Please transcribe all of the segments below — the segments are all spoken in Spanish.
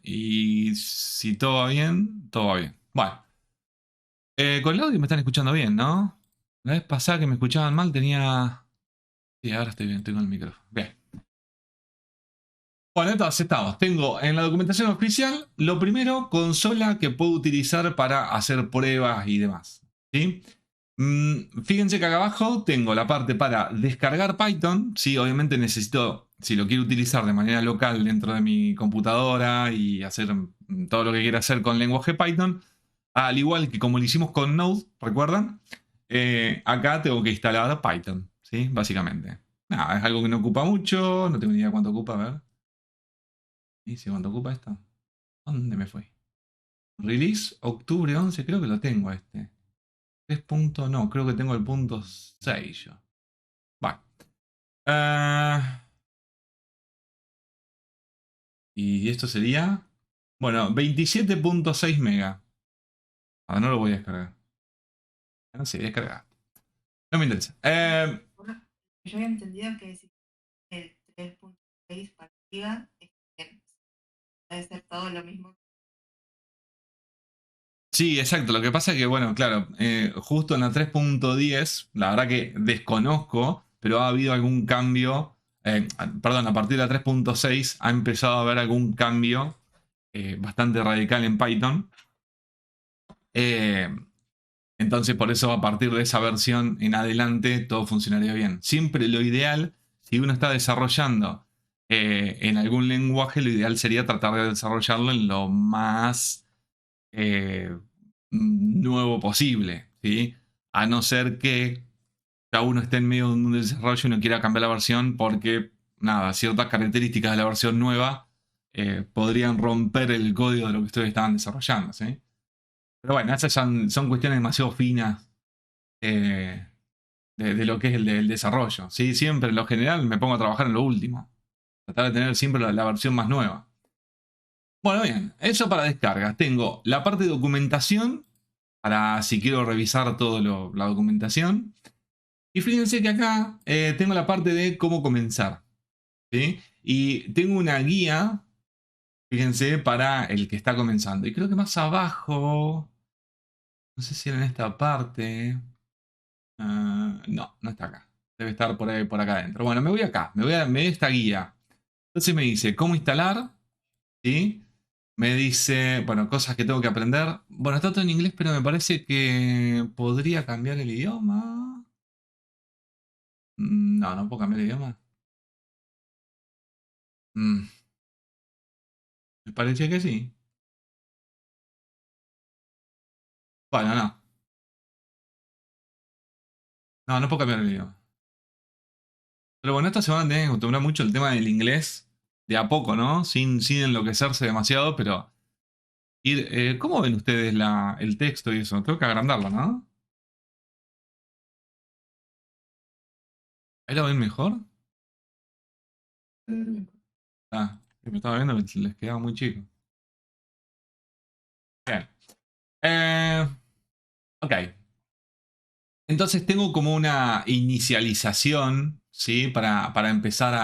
Y si todo va bien, todo va bien. Bueno, con el audio me están escuchando bien, ¿no? La vez pasada que me escuchaban mal tenía... Sí, ahora estoy bien, estoy con el micrófono. Bien. Bueno, entonces estamos. Tengo en la documentación oficial, lo primero, consola que puedo utilizar para hacer pruebas y demás. ¿Sí? Fíjense que acá abajo tengo la parte para descargar Python. Sí, obviamente necesito, si lo quiero utilizar de manera local dentro de mi computadora y hacer todo lo que quiera hacer con lenguaje Python, al igual que como lo hicimos con Node, ¿recuerdan? Acá tengo que instalar Python, ¿sí? Básicamente. Nada, es algo que no ocupa mucho, no tengo ni idea cuánto ocupa, a ver. ¿Y si cuánto ocupa esto? ¿Dónde me fue? Release octubre 11, creo que lo tengo este. 3 punto, no, creo que tengo el punto 6 yo. Vale. Y esto sería, bueno, 27.6 mega. Ah, no lo voy a descargar. No sé, descargar. No me interesa. Yo había entendido que si el 3.6 para arriba es bien. Debe ser todo lo mismo. Sí, exacto. Lo que pasa es que, bueno, claro, justo en la 3.10, la verdad que desconozco, pero ha habido algún cambio. Perdón, a partir de la 3.6 ha empezado a haber algún cambio bastante radical en Python. Eh, entonces, por eso, a partir de esa versión en adelante, todo funcionaría bien. Siempre lo ideal, si uno está desarrollando en algún lenguaje, lo ideal sería tratar de desarrollarlo en lo más nuevo posible, ¿sí? A no ser que cada uno esté en medio de un desarrollo y no quiera cambiar la versión porque, nada, ciertas características de la versión nueva podrían romper el código de lo que ustedes estaban desarrollando, ¿sí? Pero bueno, esas son cuestiones demasiado finas eh, de lo que es el desarrollo, ¿sí? Siempre, en lo general, me pongo a trabajar en lo último. Tratar de tener siempre la versión más nueva. Bueno, bien, eso para descargas. Tengo la parte de documentación, para si quiero revisar toda la documentación. Y fíjense que acá tengo la parte de cómo comenzar. ¿Sí? Y tengo una guía, fíjense, para el que está comenzando. Y creo que más abajo, no sé si era en esta parte. No, no está acá. Debe estar por ahí, por acá adentro. Bueno, me voy acá, me doy esta guía. Entonces me dice cómo instalar, ¿sí? Me dice, bueno, cosas que tengo que aprender. Bueno, está todo en inglés, pero me parece que podría cambiar el idioma. No, no puedo cambiar el idioma. Mm, Me parecía que sí. Bueno, no. No, no puedo cambiar el idioma. Pero bueno, esta semana tienen que acostumbrar mucho el tema del inglés de a poco, ¿no? Sin enloquecerse demasiado, pero ir. ¿Cómo ven ustedes el texto y eso? Tengo que agrandarlo, ¿no? ¿Ahí lo ven mejor? Ah, me estaba viendo que les quedaba muy chico. Bien. Eh, ok. Entonces tengo como una inicialización, ¿sí? Para empezar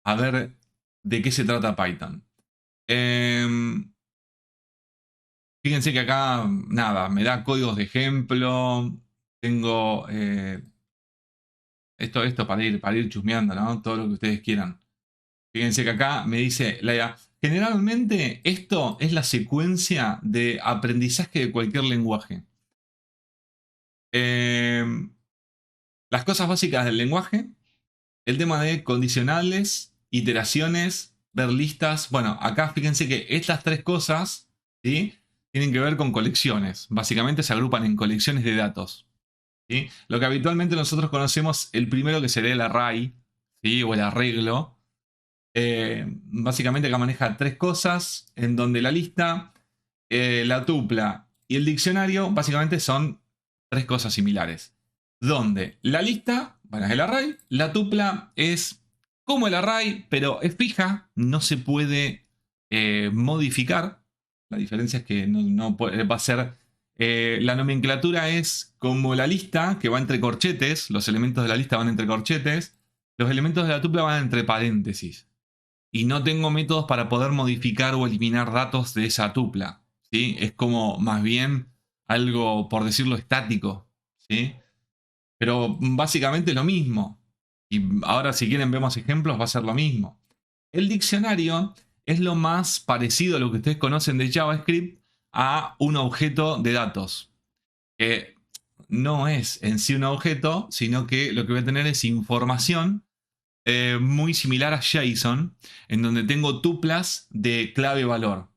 a ver de qué se trata Python. Em, Fíjense que acá, nada, me da códigos de ejemplo. Tengo esto para ir chusmeando, ¿no? Todo lo que ustedes quieran. Fíjense que acá me dice la IA. Generalmente esto es la secuencia de aprendizaje de cualquier lenguaje. Em, las cosas básicas del lenguaje, el tema de condicionales, iteraciones, ver listas. Bueno, acá fíjense que estas tres cosas, ¿sí? Tienen que ver con colecciones. Básicamente se agrupan en colecciones de datos. ¿Sí? Lo que habitualmente nosotros conocemos, el primero que sería el array, ¿sí? O el arreglo. Básicamente acá maneja tres cosas, en donde la lista, la tupla y el diccionario básicamente son tres cosas similares. Donde la lista, bueno, es el array, la tupla es como el array, pero es fija, no se puede modificar. La diferencia es que va a ser, la nomenclatura es como la lista, que va entre corchetes, los elementos de la lista van entre corchetes, los elementos de la tupla van entre paréntesis. y no tengo métodos para poder modificar o eliminar datos de esa tupla, ¿sí? Es como más bien algo, por decirlo, estático, ¿sí? Pero básicamente lo mismo. Y ahora si quieren vemos ejemplos, va a ser lo mismo. El diccionario es lo más parecido a lo que ustedes conocen de JavaScript a un objeto de datos. Que no es en sí un objeto, sino que lo que voy a tener es información muy similar a JSON, en donde tengo tuplas de clave-valor.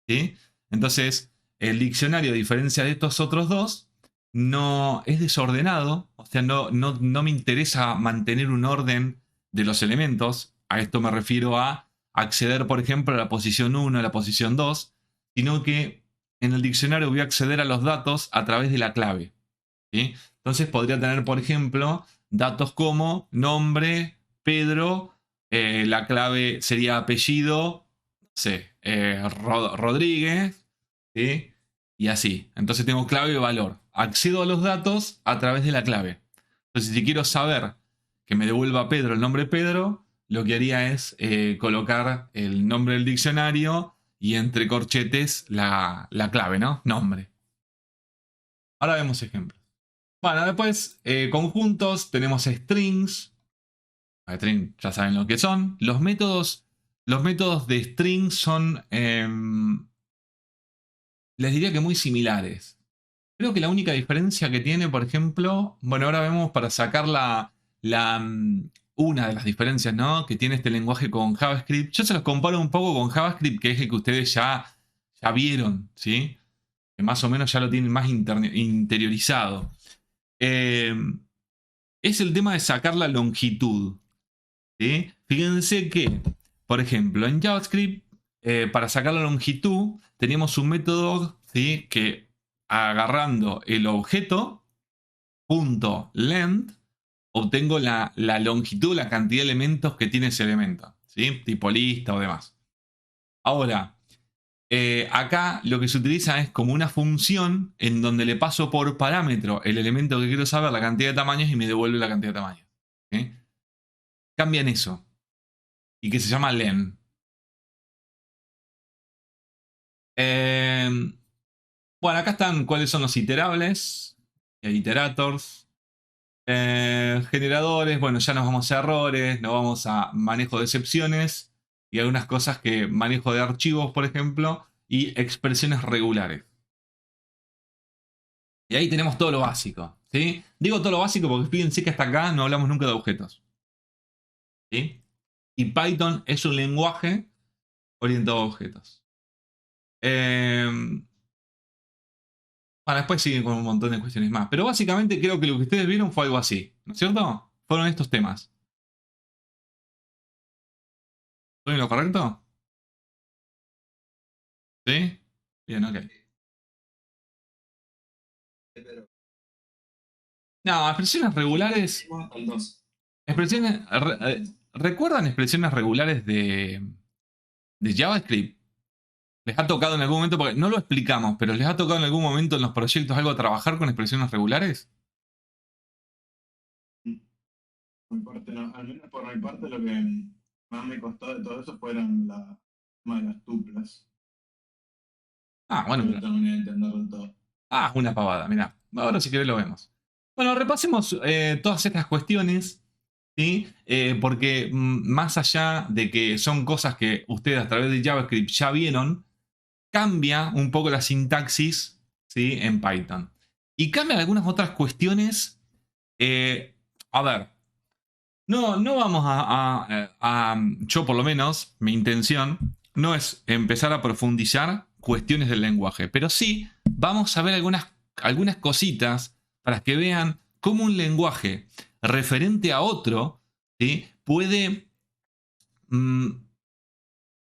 ¿Sí? Entonces, el diccionario, a diferencia de estos otros dos, no es desordenado, o sea, no me interesa mantener un orden de los elementos. A esto me refiero a acceder, por ejemplo, a la posición 1, a la posición 2, sino que en el diccionario voy a acceder a los datos a través de la clave. ¿Sí? Entonces podría tener, por ejemplo, datos como nombre, Pedro, la clave sería apellido, no sé, Rodríguez, ¿sí? Y así. Entonces tengo clave y valor. Accedo a los datos a través de la clave. Entonces, si quiero saber que me devuelva Pedro el nombre Pedro, lo que haría es colocar el nombre del diccionario y entre corchetes la clave, ¿no? Nombre. Ahora vemos ejemplos. Bueno, después conjuntos, tenemos strings. String ya saben lo que son. Los métodos de string son, les diría que muy similares. Creo que la única diferencia que tiene, por ejemplo, bueno, ahora vemos para sacar una de las diferencias, ¿no? Que tiene este lenguaje con JavaScript. Yo se los comparo un poco con JavaScript, que es el que ustedes ya vieron, ¿sí? Que más o menos ya lo tienen más interiorizado. Es el tema de sacar la longitud. ¿Sí? Fíjense que, por ejemplo, en JavaScript, para sacar la longitud, teníamos un método, ¿sí? Que agarrando el objeto, punto length, obtengo la longitud, la cantidad de elementos que tiene ese elemento, ¿sí? Tipo lista o demás. Ahora, acá lo que se utiliza es como una función en donde le paso por parámetro el elemento que quiero saber, la cantidad de tamaños, y me devuelve la cantidad de tamaños. ¿Sí? Cambian eso. Y que se llama len. Bueno, acá están cuáles son los iterables, iterators, generadores. Bueno, ya nos vamos a errores, nos vamos a manejo de excepciones y algunas cosas que manejo de archivos, por ejemplo, y expresiones regulares. Y ahí tenemos todo lo básico, ¿sí? Digo todo lo básico porque fíjense que hasta acá no hablamos nunca de objetos, ¿sí? Y Python es un lenguaje orientado a objetos. Bueno, después siguen con un montón de cuestiones más. Pero básicamente creo que lo que ustedes vieron fue algo así, ¿no es cierto? Fueron estos temas. ¿Estoy en lo correcto? ¿Sí? Bien, ok. No, expresiones regulares. ¿Recuerdan expresiones regulares de JavaScript? ¿Les ha tocado en algún momento? Porque no lo explicamos, pero ¿les ha tocado en algún momento en los proyectos algo trabajar con expresiones regulares? Al menos por mi parte, lo que más me costó de todo eso fueron las tuplas. Ah, bueno, No pero. terminé de entenderlo todo. Ah, una pavada, mirá. Ahora si querés lo vemos. Bueno, repasemos todas estas cuestiones, ¿sí? Porque más allá de que son cosas que ustedes a través de JavaScript ya vieron, cambia un poco la sintaxis, ¿sí? En Python. Y cambian algunas otras cuestiones. A ver, no vamos yo por lo menos, mi intención no es empezar a profundizar cuestiones del lenguaje, pero sí vamos a ver algunas cositas para que vean cómo un lenguaje referente a otro, ¿sí? Puede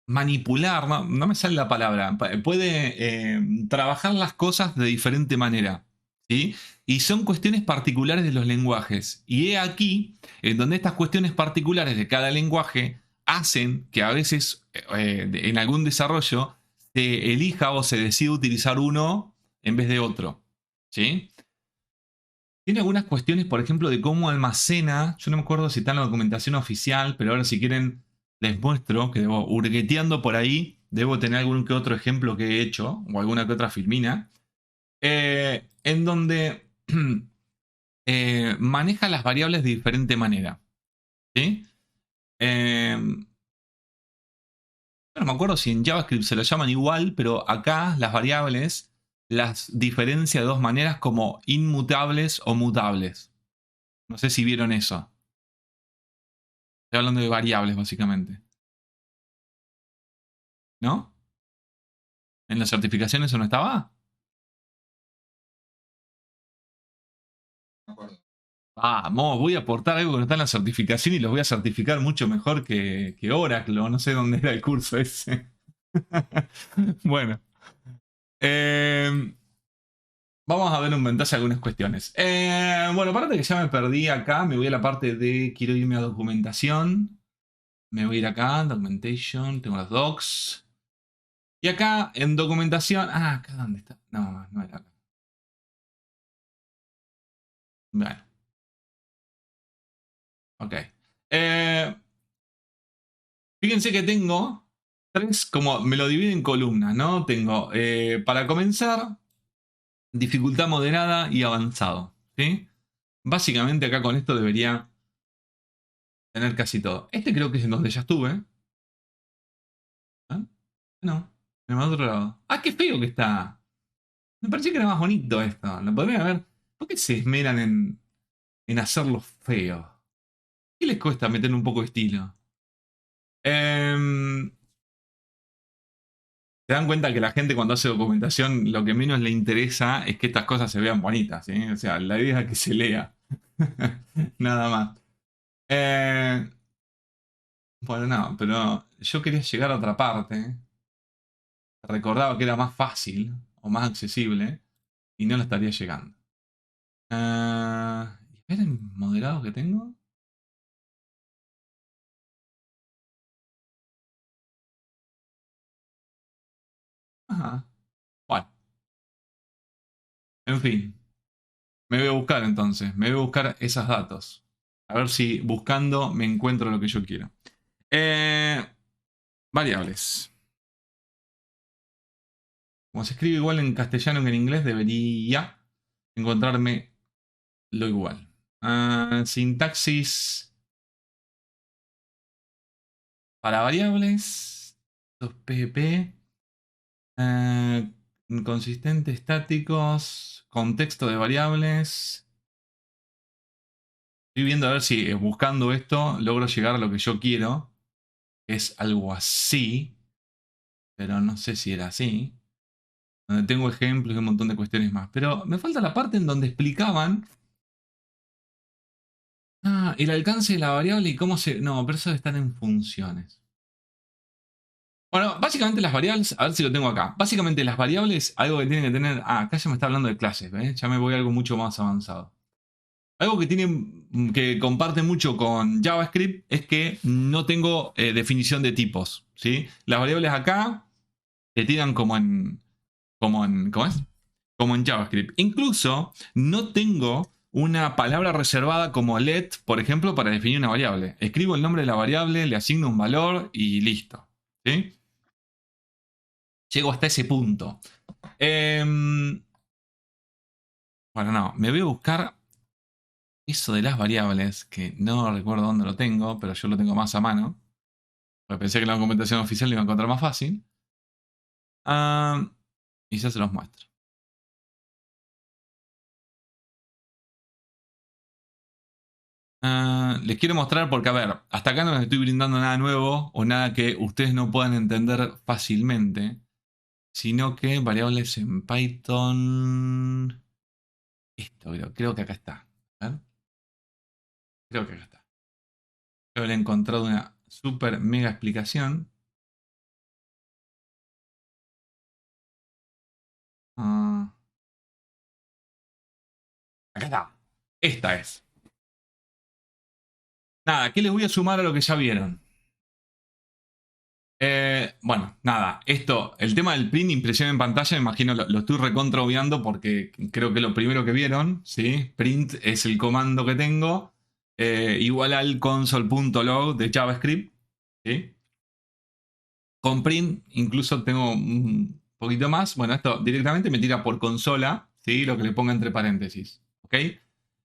manipular, no me sale la palabra, puede trabajar las cosas de diferente manera, ¿sí? Y son cuestiones particulares de los lenguajes. Y he aquí en donde estas cuestiones particulares de cada lenguaje hacen que a veces en algún desarrollo se elija o se decida utilizar uno en vez de otro, ¿sí? Tiene algunas cuestiones, por ejemplo, de cómo almacena. Yo no me acuerdo si está en la documentación oficial, pero ahora si quieren les muestro que debo, hurgueteando por ahí, debo tener algún que otro ejemplo que he hecho, o alguna que otra filmina, en donde maneja las variables de diferente manera. ¿Sí? No me acuerdo si en JavaScript se lo llaman igual, pero acá las variables las diferencia de dos maneras como inmutables o mutables. No sé si vieron eso. Estoy hablando de variables, básicamente. ¿No? ¿En las certificaciones eso no estaba? No me acuerdo. Vamos, voy a aportar algo que no está en la certificación y los voy a certificar mucho mejor que Oracle. O no sé dónde era el curso ese. Bueno. Vamos a ver un ventaja algunas cuestiones. Bueno, aparte que ya me perdí acá, me voy a la parte de quiero irme a documentación. Me voy a ir acá, documentation, tengo los docs. Y acá en documentación. Ah, acá dónde está. No, no era acá. Bueno. Ok. Fíjense que tengo tres, como me lo divido en columnas, ¿no? Tengo, para comenzar, dificultad moderada y avanzado. ¿Sí? Básicamente acá con esto debería tener casi todo. Este creo que es en donde ya estuve. ¿Ah? No, en el otro lado. Ah, qué feo que está. Me pareció que era más bonito esto. Lo podrían ver. ¿Por qué se esmeran en hacerlo feo? ¿Qué les cuesta meter un poco de estilo? Se dan cuenta que la gente cuando hace documentación lo que menos le interesa es que estas cosas se vean bonitas, ¿sí? O sea, la idea es que se lea. Nada más. Bueno, no, pero yo quería llegar a otra parte. Recordaba que era más fácil o más accesible y no lo estaría llegando. Esperen, moderado que tengo. Ajá. Bueno, en fin. Me voy a buscar entonces. Me voy a buscar esos datos. A ver si buscando me encuentro lo que yo quiero. Variables. Como se escribe igual en castellano que en inglés, debería encontrarme lo igual. Sintaxis para variables. PHP. Consistentes, estáticos. Contexto de variables. Estoy viendo a ver si buscando esto logro llegar a lo que yo quiero. Es algo así. Pero no sé si era así. Donde tengo ejemplos y un montón de cuestiones más. Pero me falta la parte en donde explicaban. El alcance de la variable y cómo se. No, pero eso están en funciones. Bueno, básicamente las variables, a ver si lo tengo acá. Básicamente las variables, algo que tienen que tener. Acá ya me está hablando de clases, ¿ves? Ya me voy a algo mucho más avanzado. Algo que tienen, que comparte mucho con JavaScript es que no tengo definición de tipos, ¿sí? Las variables acá te tiran ¿cómo es? Como en JavaScript. Incluso no tengo una palabra reservada como let, por ejemplo, para definir una variable. Escribo el nombre de la variable, le asigno un valor y listo. ¿Sí? Llego hasta ese punto. Bueno, no, me voy a buscar eso de las variables, que no recuerdo dónde lo tengo, pero yo lo tengo más a mano. Porque pensé que en la documentación oficial lo iba a encontrar más fácil. Y ya se los muestro. Les quiero mostrar porque, a ver, hasta acá no les estoy brindando nada nuevo o nada que ustedes no puedan entender fácilmente, sino que variables en Python. Esto, creo que acá está. A ver. Creo que acá está. Creo que le he encontrado una super mega explicación. Acá está. Esta es. Nada, ¿qué les voy a sumar a lo que ya vieron? Bueno, nada, esto, el tema del print, impresión en pantalla, me imagino lo estoy recontra obviando porque creo que es lo primero que vieron, ¿sí? Print es el comando que tengo, igual al console.log de JavaScript, ¿sí? Con print incluso tengo un poquito más. Bueno, esto directamente me tira por consola, ¿sí? Lo que le ponga entre paréntesis, ¿ok?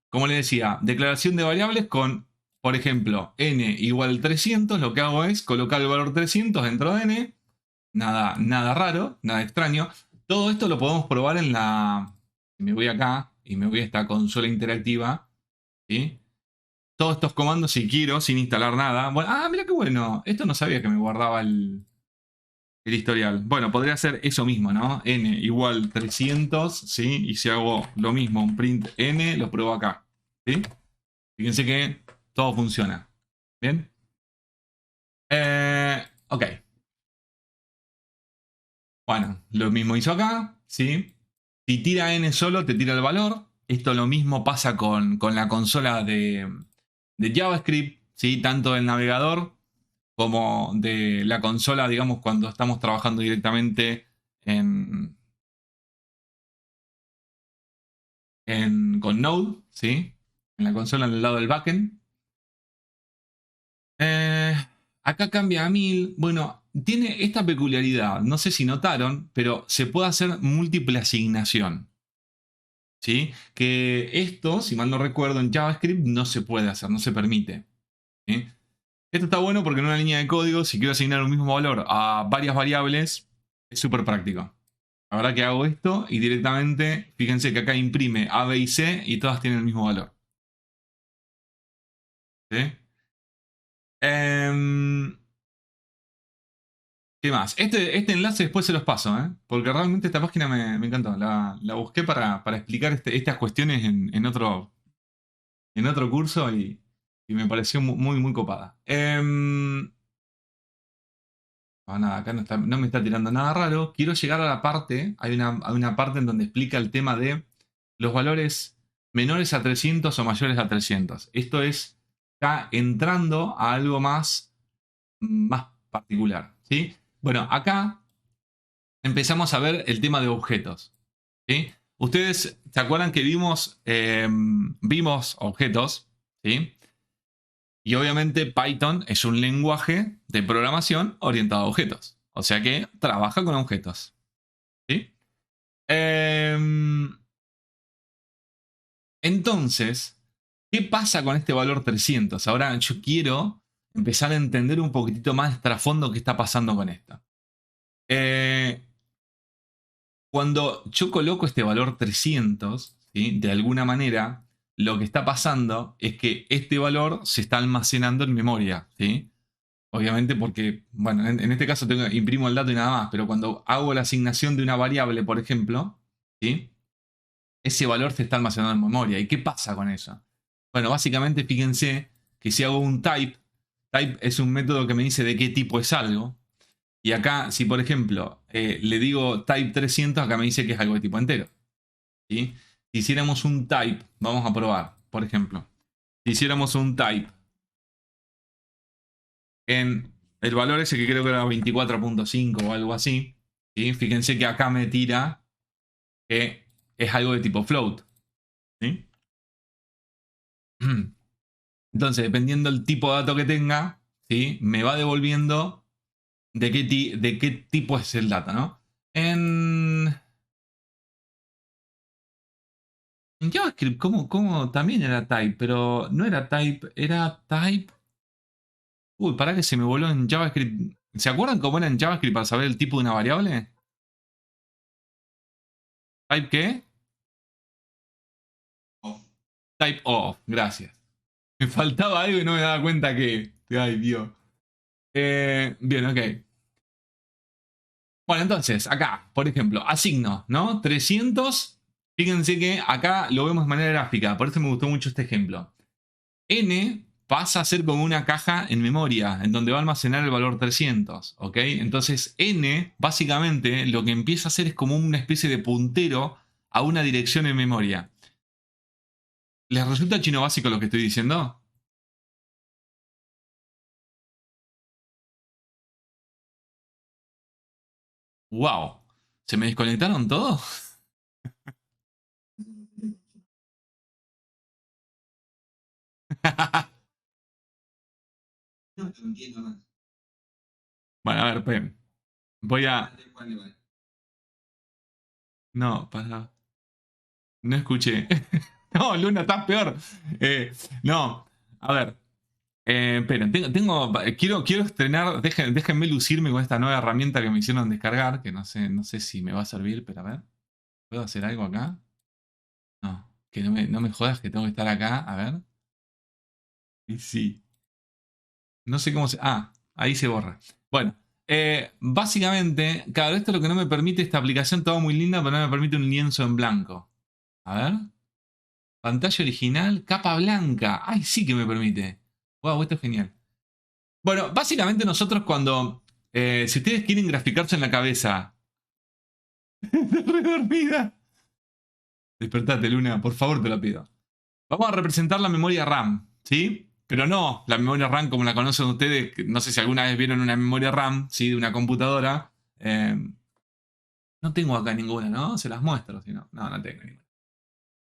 Como le decía, declaración de variables con, por ejemplo, n igual 300. Lo que hago es colocar el valor 300 dentro de n. Nada raro, nada extraño. Todo esto lo podemos probar en la... Me voy acá y me voy a esta consola interactiva, ¿sí? Todos estos comandos si quiero, sin instalar nada. Bueno, mira qué bueno. Esto no sabía que me guardaba el historial. Bueno, podría ser eso mismo, ¿no? N igual 300, ¿sí? Y si hago lo mismo, un print N, lo pruebo acá, ¿sí? Fíjense que todo funciona. ¿Bien? Ok. Bueno, lo mismo hizo acá, ¿sí? Si tira N solo, te tira el valor. Esto lo mismo pasa con la consola de JavaScript, ¿sí? Tanto del navegador como de la consola, digamos, cuando estamos trabajando directamente con Node, ¿sí? En la consola en el lado del backend. Eh, Acá cambia a 1000. Bueno, tiene esta peculiaridad, no sé si notaron, pero se puede hacer múltiple asignación, ¿sí? Que esto, si mal no recuerdo, en JavaScript no se puede hacer, no se permite, ¿sí? Esto está bueno porque en una línea de código, si quiero asignar un mismo valor a varias variables, es súper práctico. La verdad que hago esto y directamente, fíjense que acá imprime A, B y C y todas tienen el mismo valor, ¿sí? Em, ¿Qué más? Este enlace después se los paso, ¿eh? Porque realmente esta página me encantó. La busqué para explicar estas cuestiones en otro curso y me pareció muy, muy copada. Nada, acá no me está tirando nada raro. Quiero llegar a la parte, hay una parte en donde explica el tema de los valores menores a 300 o mayores a 300. Esto es acá entrando a algo más particular, ¿sí? Bueno, acá empezamos a ver el tema de objetos, ¿sí? Ustedes se acuerdan que vimos objetos, ¿sí? Y obviamente Python es un lenguaje de programación orientado a objetos. O sea que trabaja con objetos, ¿sí? Entonces, ¿qué pasa con este valor 300? Ahora yo quiero empezar a entender un poquitito más de trasfondo qué está pasando con esto. Eh, Cuando yo coloco este valor 300, ¿sí? De alguna manera, lo que está pasando es que este valor se está almacenando en memoria, ¿sí? Obviamente porque, bueno, en este caso imprimo el dato y nada más, pero cuando hago la asignación de una variable, por ejemplo, ¿sí? Ese valor se está almacenando en memoria. ¿Y qué pasa con eso? Bueno, básicamente fíjense que si hago un type es un método que me dice de qué tipo es algo. Y acá, si por ejemplo le digo type 300, acá me dice que es algo de tipo entero, ¿sí? Si hiciéramos un type, vamos a probar, por ejemplo, si hiciéramos un type en el valor ese que creo que era 24.5 o algo así, ¿sí? Fíjense que acá me tira que es algo de tipo float, ¿sí? Entonces, dependiendo del tipo de dato que tenga, ¿sí? Me va devolviendo de qué tipo es el data, ¿no? En JavaScript, ¿cómo también era type? Pero no era type, era type. Uy, para que se me voló en JavaScript. ¿Se acuerdan cómo era en JavaScript para saber el tipo de una variable? ¿Type qué? Off. Type of, gracias. Me faltaba algo y no me daba cuenta que. Ay, Dios. Bien, ok. Bueno, entonces, acá, por ejemplo, asigno, ¿no? 300. Fíjense que acá lo vemos de manera gráfica, por eso me gustó mucho este ejemplo. N pasa a ser como una caja en memoria, en donde va a almacenar el valor 300, ¿ok? Entonces N, básicamente, lo que empieza a hacer es como una especie de puntero a una dirección en memoria. ¿Les resulta chino básico lo que estoy diciendo? ¡Wow! ¿Se me desconectaron todos? No entiendo más. Bueno, a ver, esperen. Voy a... No, para... No escuché. No, Luna, estás peor. No, a ver. Esperen, quiero estrenar, déjenme lucirme con esta nueva herramienta que me hicieron descargar, que no sé si me va a servir, pero a ver. ¿Puedo hacer algo acá? No, que no me jodas que tengo que estar acá, a ver. Y sí. No sé cómo se... Ah, ahí se borra. Bueno, básicamente, claro, esto es lo que no me permite esta aplicación, todo muy linda, pero no me permite un lienzo en blanco. A ver. Pantalla original, capa blanca. Ay, sí que me permite. Wow, esto es genial. Bueno, básicamente nosotros cuando... si ustedes quieren graficarse en la cabeza... Está re dormida. Despertate, Luna, por favor, te lo pido. Vamos a representar la memoria RAM, ¿sí? Pero no la memoria RAM como la conocen ustedes. No sé si alguna vez vieron una memoria RAM, ¿sí? De una computadora. No tengo acá ninguna, ¿no? Se las muestro, si no. No tengo ninguna.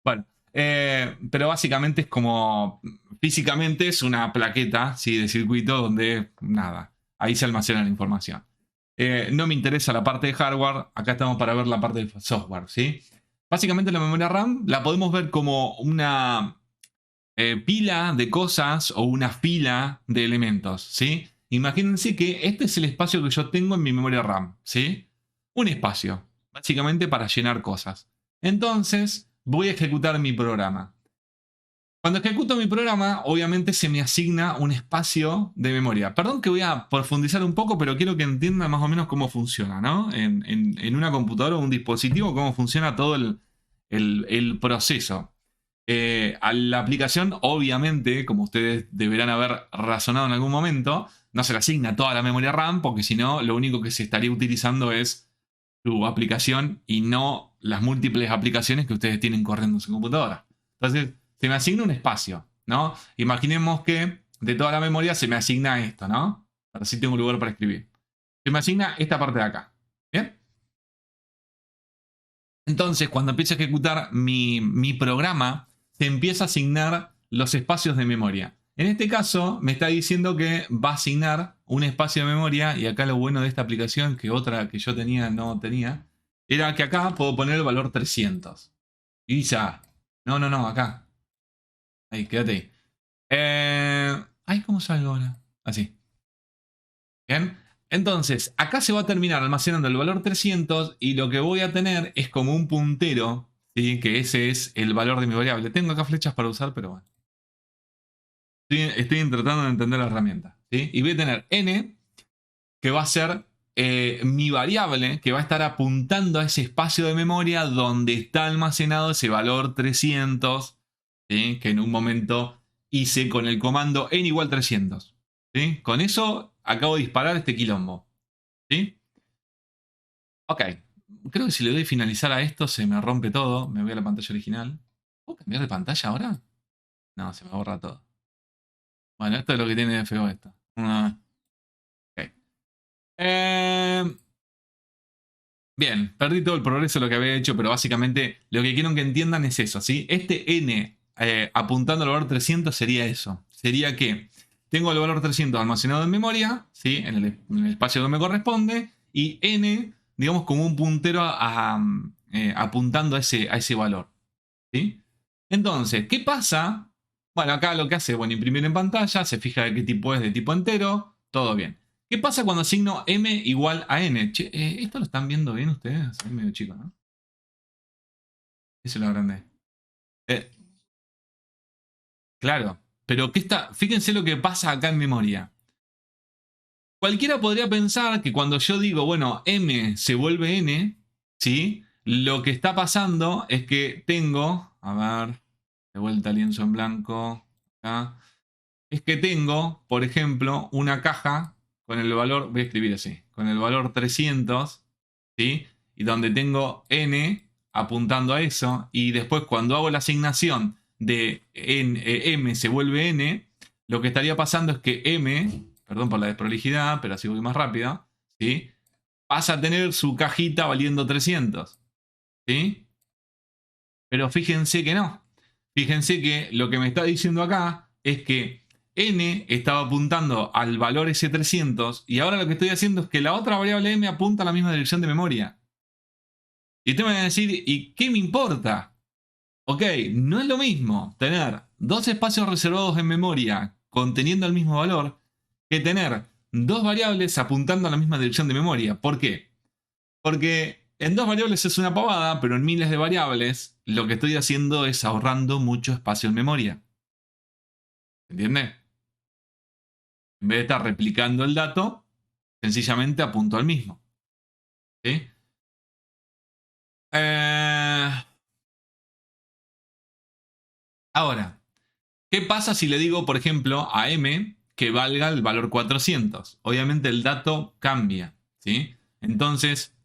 Bueno, pero básicamente es como... Físicamente es una plaqueta, ¿sí? De circuito donde, nada, ahí se almacena la información. No me interesa la parte de hardware, acá estamos para ver la parte de software, ¿sí? Básicamente la memoria RAM la podemos ver como una pila de cosas o una fila de elementos, ¿sí? Imagínense que este es el espacio que yo tengo en mi memoria RAM, ¿sí? Un espacio, básicamente para llenar cosas. Entonces, voy a ejecutar mi programa. Cuando ejecuto mi programa, obviamente se me asigna un espacio de memoria. Perdón que voy a profundizar un poco, pero quiero que entiendan más o menos cómo funciona, ¿no? En una computadora o un dispositivo, cómo funciona todo el proceso. A la aplicación, obviamente, como ustedes deberán haber razonado en algún momento, no se le asigna toda la memoria RAM, porque si no, lo único que se estaría utilizando es su aplicación y no las múltiples aplicaciones que ustedes tienen corriendo en su computadora. Entonces, se me asigna un espacio, ¿no? Imaginemos que de toda la memoria se me asigna esto, ¿no? Para así tengo un lugar para escribir. Se me asigna esta parte de acá. ¿Bien? Entonces, cuando empiece a ejecutar mi programa, se empieza a asignar los espacios de memoria. En este caso, me está diciendo que va a asignar un espacio de memoria, y acá lo bueno de esta aplicación, que otra que yo tenía no tenía, era que acá puedo poner el valor 300. Y ya. No, acá. Ahí, quédate ahí. Ay, ¿cómo salgo ahora? Así. Bien. Entonces, acá se va a terminar almacenando el valor 300 y lo que voy a tener es como un puntero, ¿sí? Que ese es el valor de mi variable. Tengo acá flechas para usar, pero bueno. Estoy tratando de entender la herramienta, ¿sí? Y voy a tener n, que va a ser mi variable, que va a estar apuntando a ese espacio de memoria donde está almacenado ese valor 300, ¿sí? Que en un momento hice con el comando n igual 300. ¿Sí? Con eso acabo de disparar este quilombo. ¿Sí? Ok. Creo que si le doy finalizar a esto se me rompe todo. Me voy a la pantalla original. ¿Puedo cambiar de pantalla ahora? No, se me borra todo. Bueno, esto es lo que tiene de feo esto. Ok. Bien, perdí todo el progreso de lo que había hecho, pero básicamente lo que quiero que entiendan es eso, ¿sí? Este n apuntando al valor 300 sería eso. Sería que tengo el valor 300 almacenado en memoria, ¿sí? En el espacio que me corresponde, y n, digamos, como un puntero apuntando a ese valor, ¿sí? Entonces, ¿qué pasa? Bueno, acá lo que hace, bueno, imprimir en pantalla, se fija de qué tipo es, de tipo entero, todo bien. ¿Qué pasa cuando asigno m igual a n? Che, ¿esto lo están viendo bien ustedes? Es medio chico, ¿no? Eso lo agrandé. Eh, claro, pero ¿qué está? Fíjense lo que pasa acá en memoria. Cualquiera podría pensar que cuando yo digo, bueno, m se vuelve n, ¿sí? Lo que está pasando es que tengo, a ver, de vuelta lienzo en blanco, acá, es que tengo, por ejemplo, una caja con el valor, voy a escribir así, con el valor 300, ¿sí? Y donde tengo n apuntando a eso, y después cuando hago la asignación de m se vuelve n, lo que estaría pasando es que m, perdón por la desprolijidad, pero así voy más rápido, ¿sí? Pasa a tener su cajita valiendo 300, ¿sí? Pero fíjense que no. Fíjense que lo que me está diciendo acá es que n estaba apuntando al valor S300 y ahora lo que estoy haciendo es que la otra variable m apunta a la misma dirección de memoria. Y usted me va a decir, ¿y qué me importa? Ok, no es lo mismo tener dos espacios reservados en memoria conteniendo el mismo valor que tener dos variables apuntando a la misma dirección de memoria. ¿Por qué? Porque en dos variables es una pavada, pero en miles de variables lo que estoy haciendo es ahorrando mucho espacio en memoria. ¿Entiende? En vez de estar replicando el dato, sencillamente apunto al mismo. ¿Sí? Ahora, ¿qué pasa si le digo, por ejemplo, a m que valga el valor 400? Obviamente el dato cambia, ¿sí? Entonces,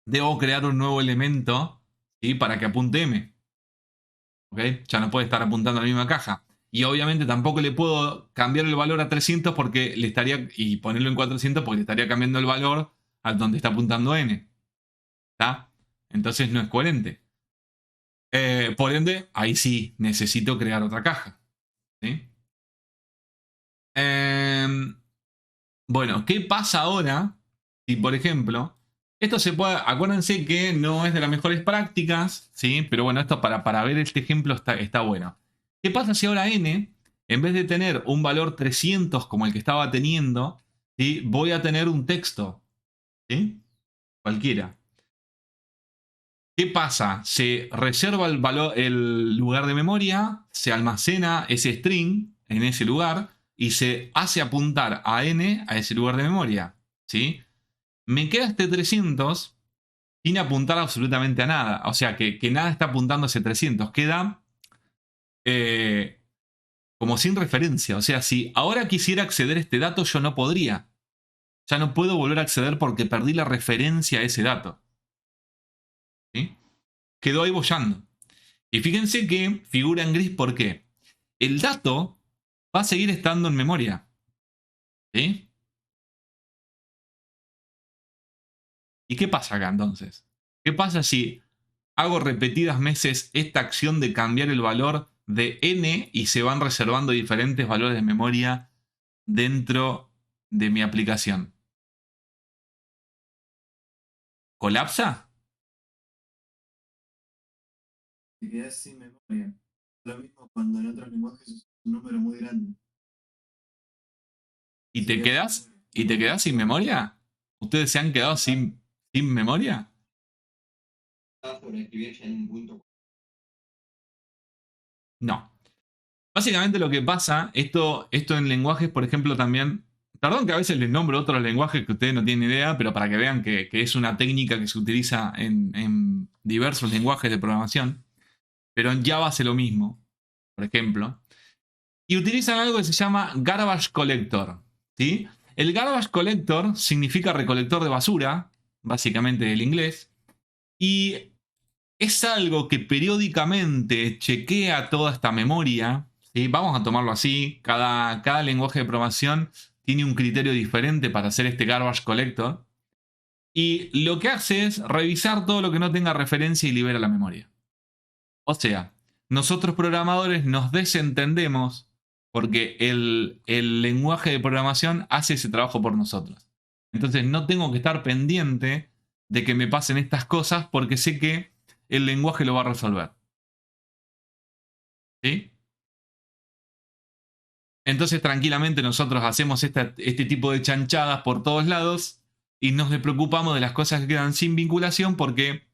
debo crear un nuevo elemento, ¿sí? Para que apunte m. ¿Ok? Ya no puede estar apuntando a la misma caja. Y obviamente tampoco le puedo cambiar el valor a 300 porque le estaría, y ponerlo en 400 porque le estaría cambiando el valor al donde está apuntando n. ¿Está? Entonces no es coherente. Por ende, ahí sí necesito crear otra caja. ¿Sí? Bueno, ¿qué pasa ahora si, por ejemplo, esto se puede, acuérdense que no es de las mejores prácticas, ¿sí? Pero bueno, esto para ver este ejemplo está bueno. ¿Qué pasa si ahora n, en vez de tener un valor 300 como el que estaba teniendo, ¿sí? Voy a tener un texto, ¿sí? Cualquiera. ¿Qué pasa? Se reserva el valor, el lugar de memoria, se almacena ese string en ese lugar y se hace apuntar a n a ese lugar de memoria, ¿sí? Me queda este 300 sin apuntar absolutamente a nada. O sea, que nada está apuntando a ese 300. Queda como sin referencia. O sea, si ahora quisiera acceder a este dato, yo no podría. Ya no puedo volver a acceder porque perdí la referencia a ese dato. ¿Sí? Quedó ahí boyando. Y fíjense que figura en gris, ¿por qué? El dato va a seguir estando en memoria. ¿Sí? ¿Y qué pasa acá entonces? ¿Qué pasa si hago repetidas veces esta acción de cambiar el valor de n y se van reservando diferentes valores de memoria dentro de mi aplicación? ¿Colapsa? Te quedas sin memoria. Lo mismo cuando en otros lenguajes es un número muy grande. ¿Y Se te queda sin quedas? memoria. ¿Y te quedas sin memoria? ¿Ustedes se han quedado sin memoria? Estaba por escribir ya en un punto. No. Básicamente lo que pasa, esto en lenguajes, por ejemplo, también. Perdón que a veces les nombro otros lenguajes que ustedes no tienen idea, pero para que vean que es una técnica que se utiliza en diversos lenguajes de programación. Pero en Java hace lo mismo, por ejemplo. Y utilizan algo que se llama Garbage Collector. ¿Sí? El Garbage Collector significa recolector de basura, básicamente del inglés. Y es algo que periódicamente chequea toda esta memoria. ¿Sí? Vamos a tomarlo así. Cada lenguaje de programación tiene un criterio diferente para hacer este Garbage Collector. Y lo que hace es revisar todo lo que no tenga referencia y libera la memoria. O sea, nosotros programadores nos desentendemos porque el lenguaje de programación hace ese trabajo por nosotros. Entonces no tengo que estar pendiente de que me pasen estas cosas porque sé que el lenguaje lo va a resolver. ¿Sí? Entonces tranquilamente nosotros hacemos este tipo de chanchadas por todos lados y nos preocupamos de las cosas que quedan sin vinculación porque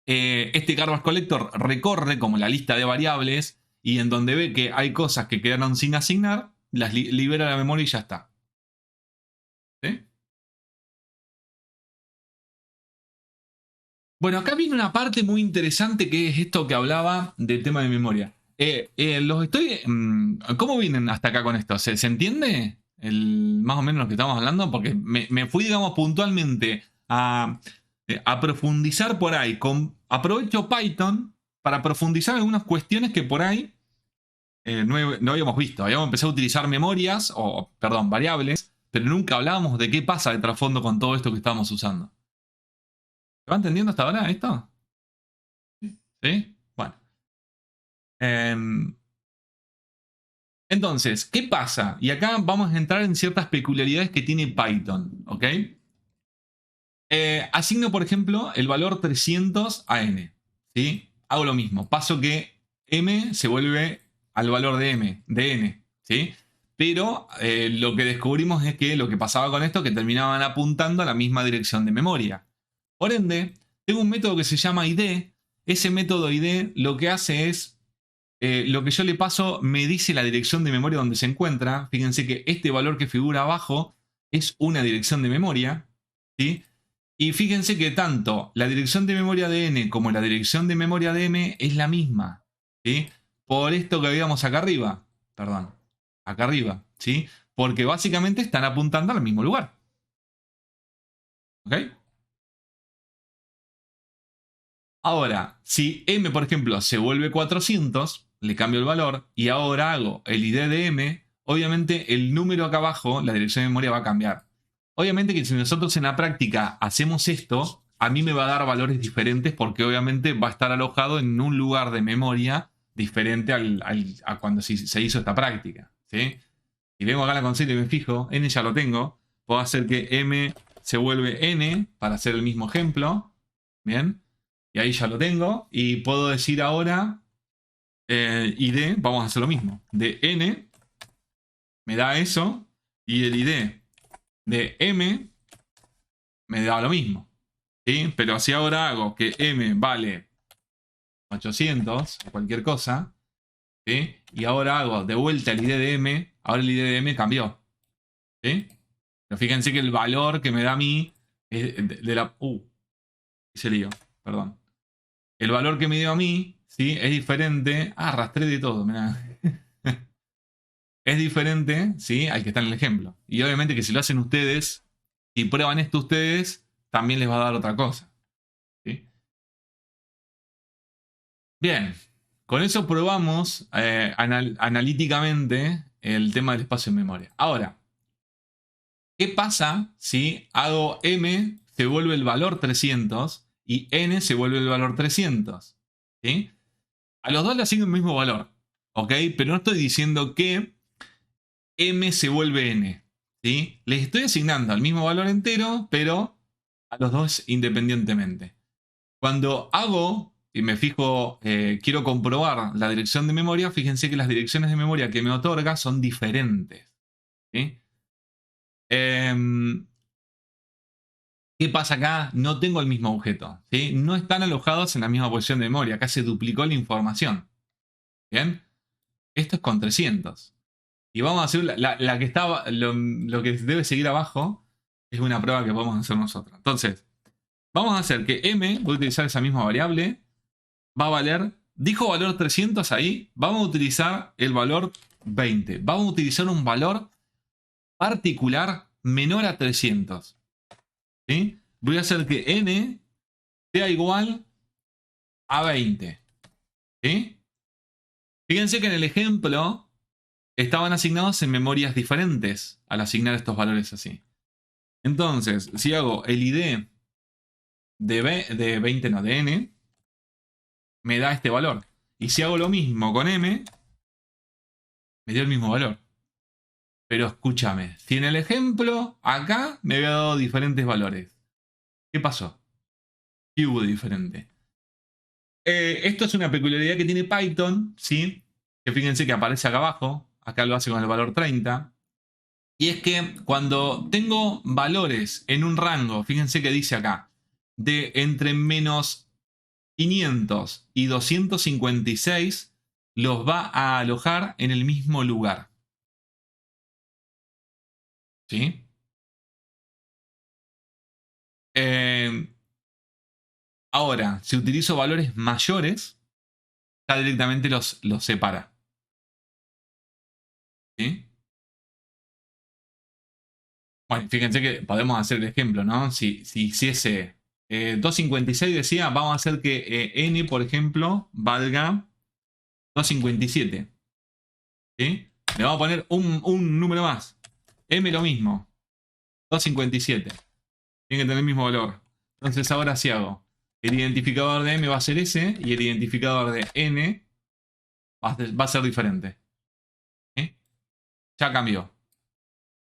este garbage collector recorre como la lista de variables y en donde ve que hay cosas que quedaron sin asignar, las libera la memoria y ya está. ¿Sí? Bueno, acá viene una parte muy interesante que es esto que hablaba del tema de memoria. ¿Cómo vienen hasta acá con esto? ¿Se entiende más o menos lo que estamos hablando? Porque me fui, digamos, puntualmente a profundizar por ahí. Aprovecho Python para profundizar en algunas cuestiones que por ahí no habíamos visto. Habíamos empezado a utilizar memorias, perdón, variables, pero nunca hablábamos de qué pasa de trasfondo con todo esto que estamos usando. ¿Se va entendiendo hasta ahora esto? ¿Sí? Bueno. Entonces, ¿qué pasa? Y acá vamos a entrar en ciertas peculiaridades que tiene Python, ¿ok? Asigno, por ejemplo, el valor 300 a n, ¿sí? Hago lo mismo, paso que m se vuelve al valor de n, ¿sí? Pero lo que descubrimos es que lo que pasaba con esto es que terminaban apuntando a la misma dirección de memoria. Por ende, tengo un método que se llama id. Ese método id lo que hace es, lo que yo le paso me dice la dirección de memoria donde se encuentra. Fíjense que este valor que figura abajo es una dirección de memoria, ¿sí? Y fíjense que tanto la dirección de memoria de n como la dirección de memoria de m es la misma, ¿sí? Por esto que veíamos acá arriba, perdón, acá arriba, ¿sí? Porque básicamente están apuntando al mismo lugar. ¿Ok? Ahora, si m, por ejemplo, se vuelve 400, le cambio el valor y ahora hago el id de m, obviamente el número acá abajo, la dirección de memoria va a cambiar. Obviamente que si nosotros en la práctica hacemos esto, a mí me va a dar valores diferentes porque obviamente va a estar alojado en un lugar de memoria diferente a cuando se hizo esta práctica, ¿sí? Si vengo acá a la consola y me fijo, n ya lo tengo, puedo hacer que m se vuelve n para hacer el mismo ejemplo, ¿bien? Y ahí ya lo tengo. Y puedo decir ahora id, vamos a hacer lo mismo. De n me da eso. Y el id de m me da lo mismo. ¿Sí? Pero si ahora hago que m vale 800 o cualquier cosa, ¿sí? Y ahora hago de vuelta el id de m, ahora el id de m cambió. ¿Sí? Pero fíjense que el valor que me da a mí es de la... hice lío, perdón. El valor que me dio a mí, ¿sí? Es diferente. Arrastré de todo, mirá. Es diferente, ¿sí? Al que está en el ejemplo. Y obviamente que si lo hacen ustedes, si prueban esto ustedes, también les va a dar otra cosa. ¿Sí? Bien, con eso probamos analíticamente el tema del espacio en memoria. Ahora, ¿qué pasa si hago m se vuelve el valor 300 y n se vuelve el valor 300? ¿Sí? A los dos le asigno el mismo valor, ¿ok? Pero no estoy diciendo que m se vuelve n, ¿sí? Les estoy asignando el mismo valor entero, pero a los dos independientemente. Cuando hago, y me fijo, quiero comprobar la dirección de memoria, fíjense que las direcciones de memoria que me otorga son diferentes, ¿sí? ¿Qué pasa acá? No tengo el mismo objeto, ¿sí? No están alojados en la misma posición de memoria. Acá se duplicó la información. ¿Bien? Esto es con 300. Y vamos a hacer la que estaba, lo que debe seguir abajo es una prueba que podemos hacer nosotros. Entonces, vamos a hacer que m, voy a utilizar esa misma variable, va a valer, dijo valor 300 ahí, vamos a utilizar el valor 20. Vamos a utilizar un valor particular menor a 300. ¿Sí? Voy a hacer que n sea igual a 20. ¿Sí? Fíjense que en el ejemplo estaban asignados en memorias diferentes al asignar estos valores así. Entonces, si hago el id de 20, no, de n, me da este valor. Y si hago lo mismo con m, me dio el mismo valor. Pero escúchame, si en el ejemplo acá me había dado diferentes valores, ¿qué pasó? ¿Qué hubo de diferente? Esto es una peculiaridad que tiene Python, ¿sí? Que fíjense que aparece acá abajo. Acá lo hace con el valor 30. Y es que cuando tengo valores en un rango, fíjense que dice acá, de entre menos 500 y 256, los va a alojar en el mismo lugar. ¿Sí? Ahora, si utilizo valores mayores, ya directamente los separa. ¿Sí? Bueno, fíjense que podemos hacer el ejemplo, ¿no? Si hiciese 256 decía, vamos a hacer que n, por ejemplo, valga 257. ¿Sí? Le vamos a poner un número más. M lo mismo. 257. Tiene que tener el mismo valor. Entonces ahora si hago, el identificador de m va a ser ese y el identificador de n va a ser diferente. ¿Sí? ya cambió.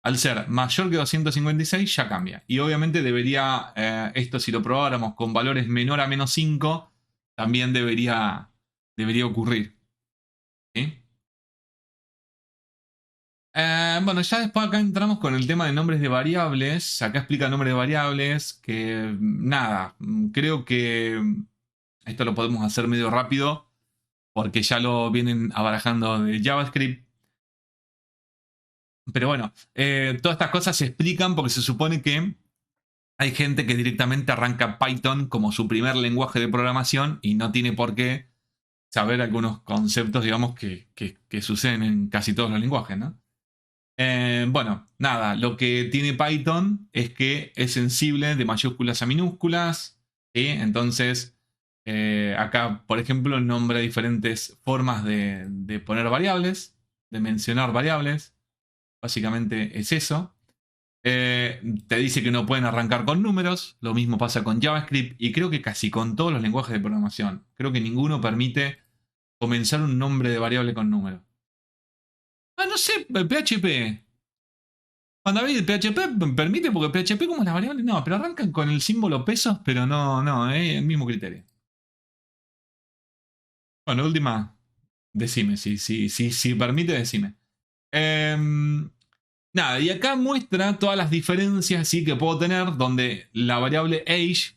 Al ser mayor que 256 ya cambia. Y obviamente debería, esto si lo probáramos con valores menor a menos 5, también debería ocurrir. ¿Sí? Bueno, ya después acá entramos con el tema de nombres de variables. Acá explica nombres de variables que nada, creo que esto lo podemos hacer medio rápido porque ya lo vienen abarajando de JavaScript. Pero bueno, todas estas cosas se explican porque se supone que hay gente que directamente arranca Python como su primer lenguaje de programación y no tiene por qué saber algunos conceptos, digamos, que suceden en casi todos los lenguajes, ¿no? Bueno, nada, lo que tiene Python es que es sensible de mayúsculas a minúsculas, ¿sí? Entonces, acá, por ejemplo, nombra diferentes formas de poner variables, de mencionar variables. Básicamente es eso. Te dice que no pueden arrancar con números. Lo mismo pasa con JavaScript y creo que casi con todos los lenguajes de programación. Creo que ninguno permite comenzar un nombre de variable con número. Ah, no sé, PHP. Cuando David, PHP permite porque PHP como las variables, no, pero arrancan con el símbolo pesos, pero no, el mismo criterio. Bueno, última, decime, si permite, decime. Nada, y acá muestra todas las diferencias ¿sí? que puedo tener, donde la variable age,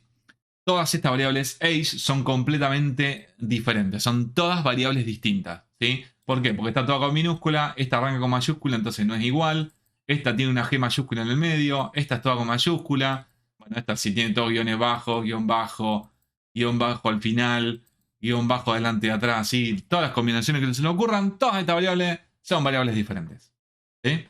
todas estas variables age son completamente diferentes, son todas variables distintas, ¿sí? ¿Por qué? Porque está toda con minúscula, esta arranca con mayúscula, entonces no es igual, esta tiene una G mayúscula en el medio, esta es toda con mayúscula, bueno, esta sí tiene todos guiones bajos, guión bajo al final, guión bajo adelante y atrás, ¿sí? Todas las combinaciones que se le ocurran, todas estas variables son variables diferentes, ¿sí?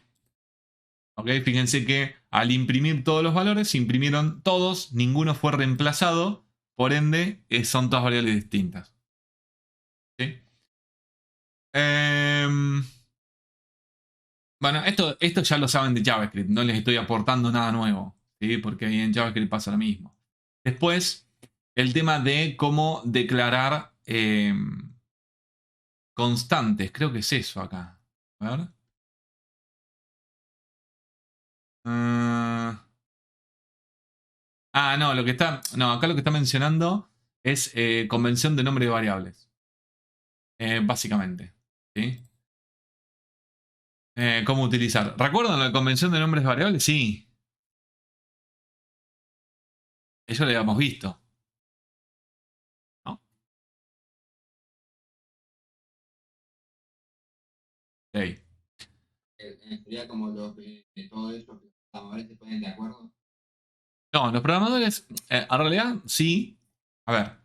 Ok, fíjense que al imprimir todos los valores, se imprimieron todos, ninguno fue reemplazado, por ende son todas variables distintas. ¿Sí? Bueno, esto ya lo saben de JavaScript, no les estoy aportando nada nuevo, ¿sí? Porque ahí en JavaScript pasa lo mismo. Después, el tema de cómo declarar constantes, creo que es eso acá. A ver. No, lo que está. No, acá lo que está mencionando es convención de nombre de variables. Básicamente. ¿Sí? ¿Cómo utilizar? ¿Recuerdan la convención de nombres de variables? Sí. Eso lo habíamos visto. ¿No? Ok. Sería como los de todo eso que los programadores se ponen de acuerdo. No, los programadores, en realidad, sí. A ver.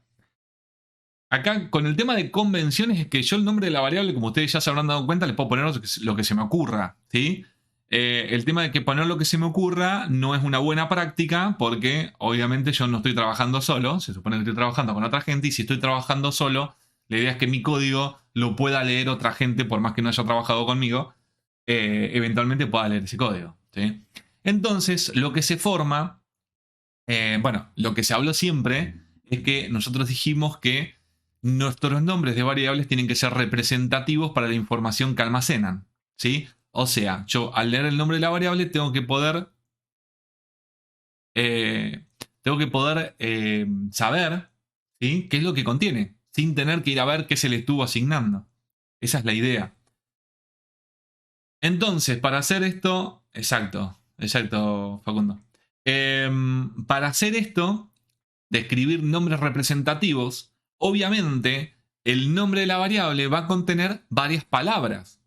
Acá, con el tema de convenciones, es que yo el nombre de la variable, como ustedes ya se habrán dado cuenta, les puedo poner lo que se me ocurra, ¿sí? El tema de que poner lo que se me ocurra no es una buena práctica porque, obviamente, yo no estoy trabajando solo. Se supone que estoy trabajando con otra gente y si estoy trabajando solo, la idea es que mi código lo pueda leer otra gente, por más que no haya trabajado conmigo, eventualmente pueda leer ese código, ¿sí? Entonces, lo que se forma, bueno, lo que se habló siempre es que nosotros dijimos que nuestros nombres de variables tienen que ser representativos para la información que almacenan, ¿sí? O sea, yo al leer el nombre de la variable tengo que poder saber, ¿sí? qué es lo que contiene, sin tener que ir a ver qué se le estuvo asignando. Esa es la idea. Entonces, para hacer esto, exacto, Facundo. Para hacer esto, de escribir nombres representativos, obviamente el nombre de la variable va a contener varias palabras,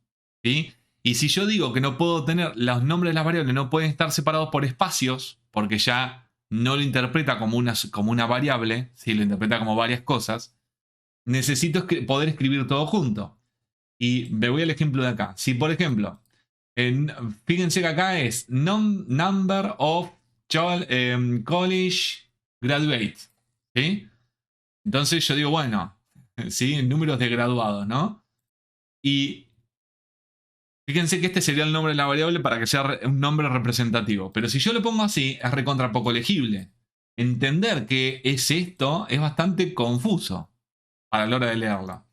¿sí? Y si yo digo que no puedo tener, los nombres de las variables no pueden estar separados por espacios, porque ya no lo interpreta como una variable, ¿sí? Lo interpreta como varias cosas, necesito poder escribir todo junto. Y me voy al ejemplo de acá. Si, por ejemplo, fíjense que acá es number of college graduates, ¿sí? Entonces yo digo, bueno, ¿sí? Números de graduados, ¿no? Y fíjense que este sería el nombre de la variable para que sea un nombre representativo. Pero si yo lo pongo así, es recontra poco legible. Entender qué es esto es bastante confuso a la hora de leerlo.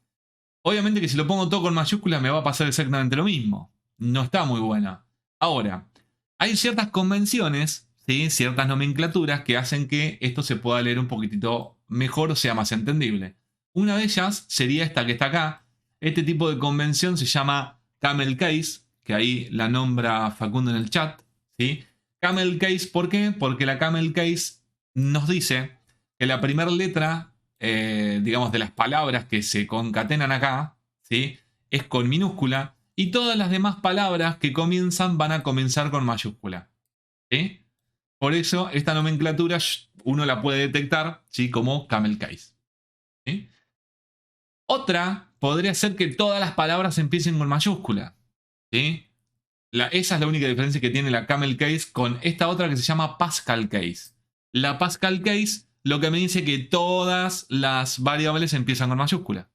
Obviamente que si lo pongo todo con mayúsculas me va a pasar exactamente lo mismo, no está muy buena. Ahora, hay ciertas convenciones, ¿sí? Ciertas nomenclaturas que hacen que esto se pueda leer un poquitito mejor o sea más entendible. Una de ellas sería esta que está acá. Este tipo de convención se llama camel case, que ahí la nombra Facundo en el chat, ¿sí? Camel case, ¿por qué? Porque la camel case nos dice que la primera letra, digamos, de las palabras que se concatenan acá, ¿sí? Es con minúscula y todas las demás palabras que comienzan van a comenzar con mayúscula, ¿sí? Por eso esta nomenclatura uno la puede detectar, ¿sí? Como camel case, ¿sí? Otra podría ser que todas las palabras empiecen con mayúscula, ¿sí? Esa es la única diferencia que tiene la camel case con esta otra que se llama Pascal case. La Pascal case lo que me dice que todas las variables empiezan con mayúscula,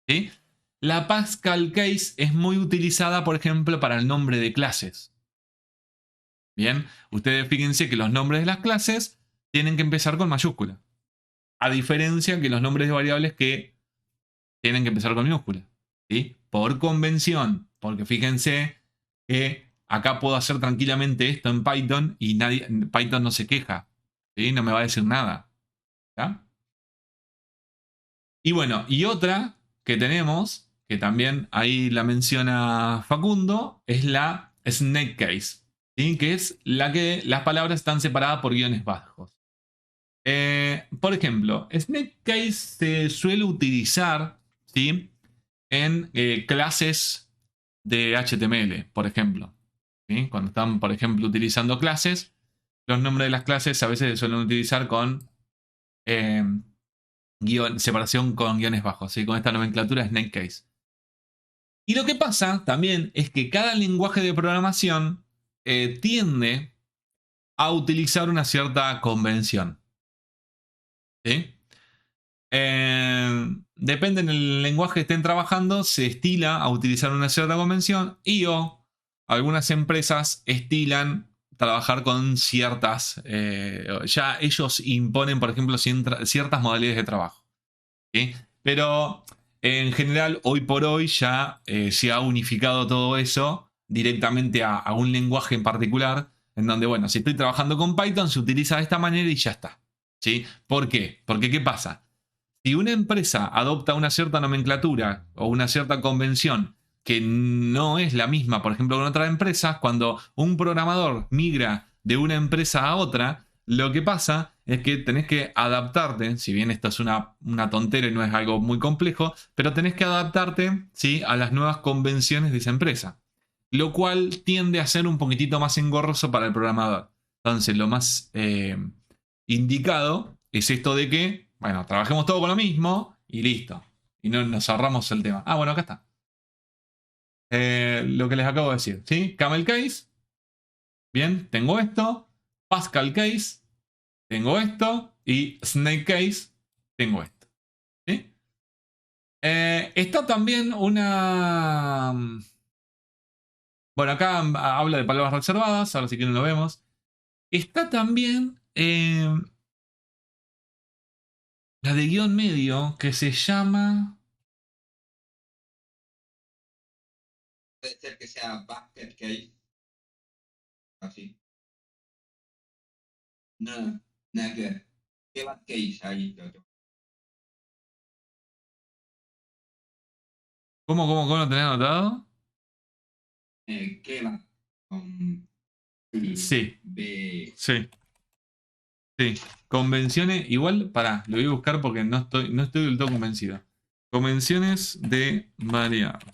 ¿sí? La Pascal case es muy utilizada, por ejemplo, para el nombre de clases. Bien, ustedes fíjense que los nombres de las clases tienen que empezar con mayúscula. A diferencia que los nombres de variables que tienen que empezar con minúscula, ¿sí? Por convención, porque fíjense que acá puedo hacer tranquilamente esto en Python y Python no se queja, ¿sí? No me va a decir nada, ¿ya? Y bueno, y otra que tenemos, que también ahí la menciona Facundo, es la snake case, ¿sí? Que es la que las palabras están separadas por guiones bajos. Por ejemplo, snake case se suele utilizar, ¿sí? En clases de HTML, por ejemplo, ¿sí? Cuando están, por ejemplo, utilizando clases, los nombres de las clases a veces se suelen utilizar con separación con guiones bajos, ¿sí? Con esta nomenclatura snake case. Y lo que pasa también es que cada lenguaje de programación tiende a utilizar una cierta convención, ¿sí? Depende del lenguaje que estén trabajando, se estila a utilizar una cierta convención y o algunas empresas estilan trabajar con ciertas, ya ellos imponen, por ejemplo, ciertas modalidades de trabajo, ¿sí? Pero en general, hoy por hoy ya se ha unificado todo eso directamente a un lenguaje en particular, en donde, bueno, si estoy trabajando con Python, se utiliza de esta manera y ya está, ¿sí? ¿Por qué? Porque, ¿qué pasa? Si una empresa adopta una cierta nomenclatura o una cierta convención que no es la misma, por ejemplo, con otras empresas, cuando un programador migra de una empresa a otra, lo que pasa es que tenés que adaptarte, si bien esto es una tontera y no es algo muy complejo, pero tenés que adaptarte, ¿sí? A las nuevas convenciones de esa empresa, lo cual tiende a ser un poquitito más engorroso para el programador. Entonces, lo más indicado es esto de que, bueno, trabajemos todo con lo mismo y listo. Y no nos ahorramos el tema. Ah, bueno, acá está. Lo que les acabo de decir, ¿sí? Camel case. Bien, tengo esto. Pascal case. Tengo esto. Y snake case. Tengo esto. ¿Sí? Está también una... Bueno, acá habla de palabras reservadas. Ahora si quieren lo vemos. Está también... la de guión medio, que se llama... Puede ser que sea basket case. Así. No, nada que ver. ¿Qué basket case ahí? ¿Cómo lo tenés anotado? ¿Qué va? Con Sí, B. sí, sí. Convenciones, igual, pará, lo voy a buscar porque no estoy del todo convencido. Convenciones de variable.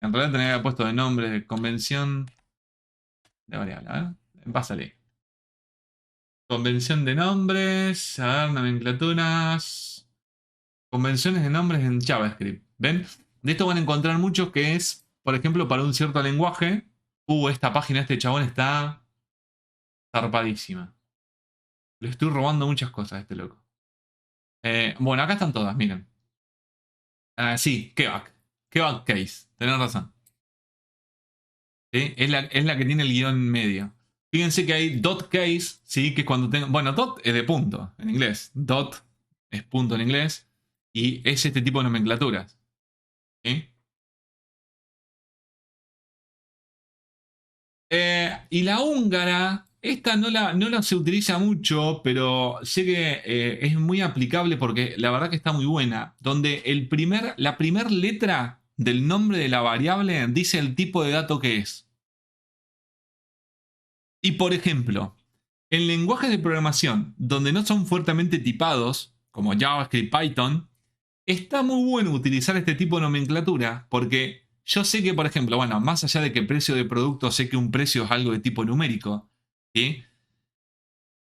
En realidad tenía que haber puesto de nombre de convención de variable. A ver, pásale. Convención de nombres, a ver, nomenclaturas. Convenciones de nombres en JavaScript. ¿Ven? De esto van a encontrar muchos que es, por ejemplo, para un cierto lenguaje. Esta página, este chabón está zarpadísima. Le estoy robando muchas cosas a este loco. Bueno, acá están todas, miren. Sí, Kebak. Kebak case. Tenés razón. ¿Sí? Es la que tiene el guión medio. Fíjense que hay dot case, ¿sí? Que es cuando tengo. Bueno, dot es de punto en inglés. Dot es punto en inglés. Y es este tipo de nomenclaturas. ¿Sí? Y la húngara, esta no la se utiliza mucho, pero sé que es muy aplicable porque la verdad que está muy buena. Donde la primera letra del nombre de la variable dice el tipo de dato que es. Y por ejemplo, en lenguajes de programación donde no son fuertemente tipados, como JavaScript, Python, está muy bueno utilizar este tipo de nomenclatura porque yo sé que, por ejemplo, bueno, más allá de que precio de producto, sé que un precio es algo de tipo numérico, ¿sí?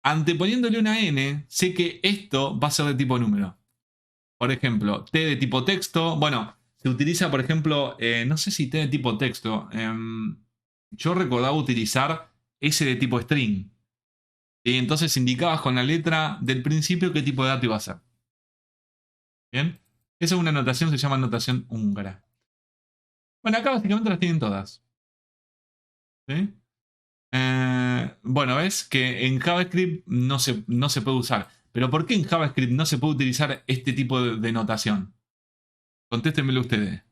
Anteponiéndole una n, sé que esto va a ser de tipo número. Por ejemplo, t de tipo texto, bueno, se utiliza, por ejemplo, no sé si t de tipo texto, yo recordaba utilizar s de tipo string. Y entonces indicabas con la letra del principio qué tipo de dato iba a ser. ¿Bien? Esa es una notación, se llama notación húngara. Bueno, acá básicamente las tienen todas. ¿Sí? Bueno, ves que en JavaScript no se puede usar. Pero ¿por qué en JavaScript no se puede utilizar este tipo de notación? Contéstenmelo ustedes.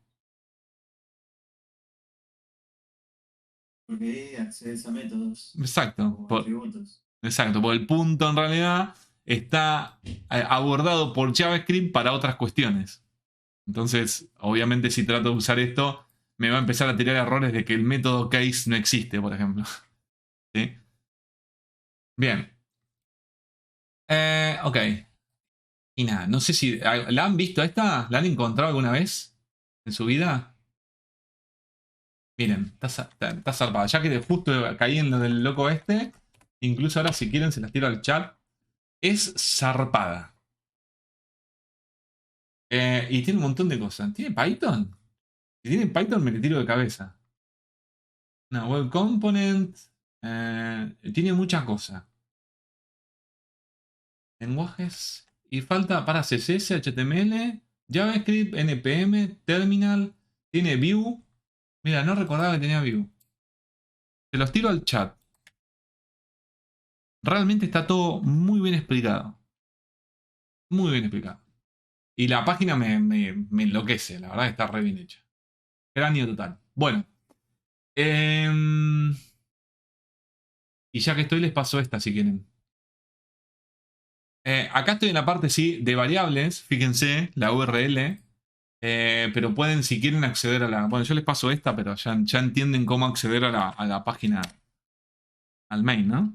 Porque ahí accedes a métodos Exacto. o atributos. Exacto, porque el punto en realidad está abordado por JavaScript para otras cuestiones. Entonces, obviamente, si trato de usar esto, me va a empezar a tirar errores de que el método case no existe, por ejemplo. ¿Sí? Bien. Ok. Y nada, no sé si. ¿La han visto esta? ¿La han encontrado alguna vez en su vida? Miren, está zarpada. Ya que justo caí en lo del loco este, incluso ahora si quieren se las tiro al chat. Es zarpada. Y tiene un montón de cosas. ¿Tiene Python? Si tiene Python me le tiro de cabeza. Una web component. Tiene muchas cosas. Lenguajes. Y falta para CSS, HTML, JavaScript, NPM, Terminal. Tiene Vue. Mira, no recordaba que tenía Vue. Se los tiro al chat. Realmente está todo muy bien explicado. Muy bien explicado. Y la página me enloquece. La verdad que está re bien hecha. Cráneo total. Bueno. Y ya que estoy, les paso esta si quieren. Acá estoy en la parte, sí, de variables. Fíjense, la URL. Pero pueden, si quieren, acceder a la... Bueno, yo les paso esta, pero ya entienden cómo acceder a la página, al main, ¿no?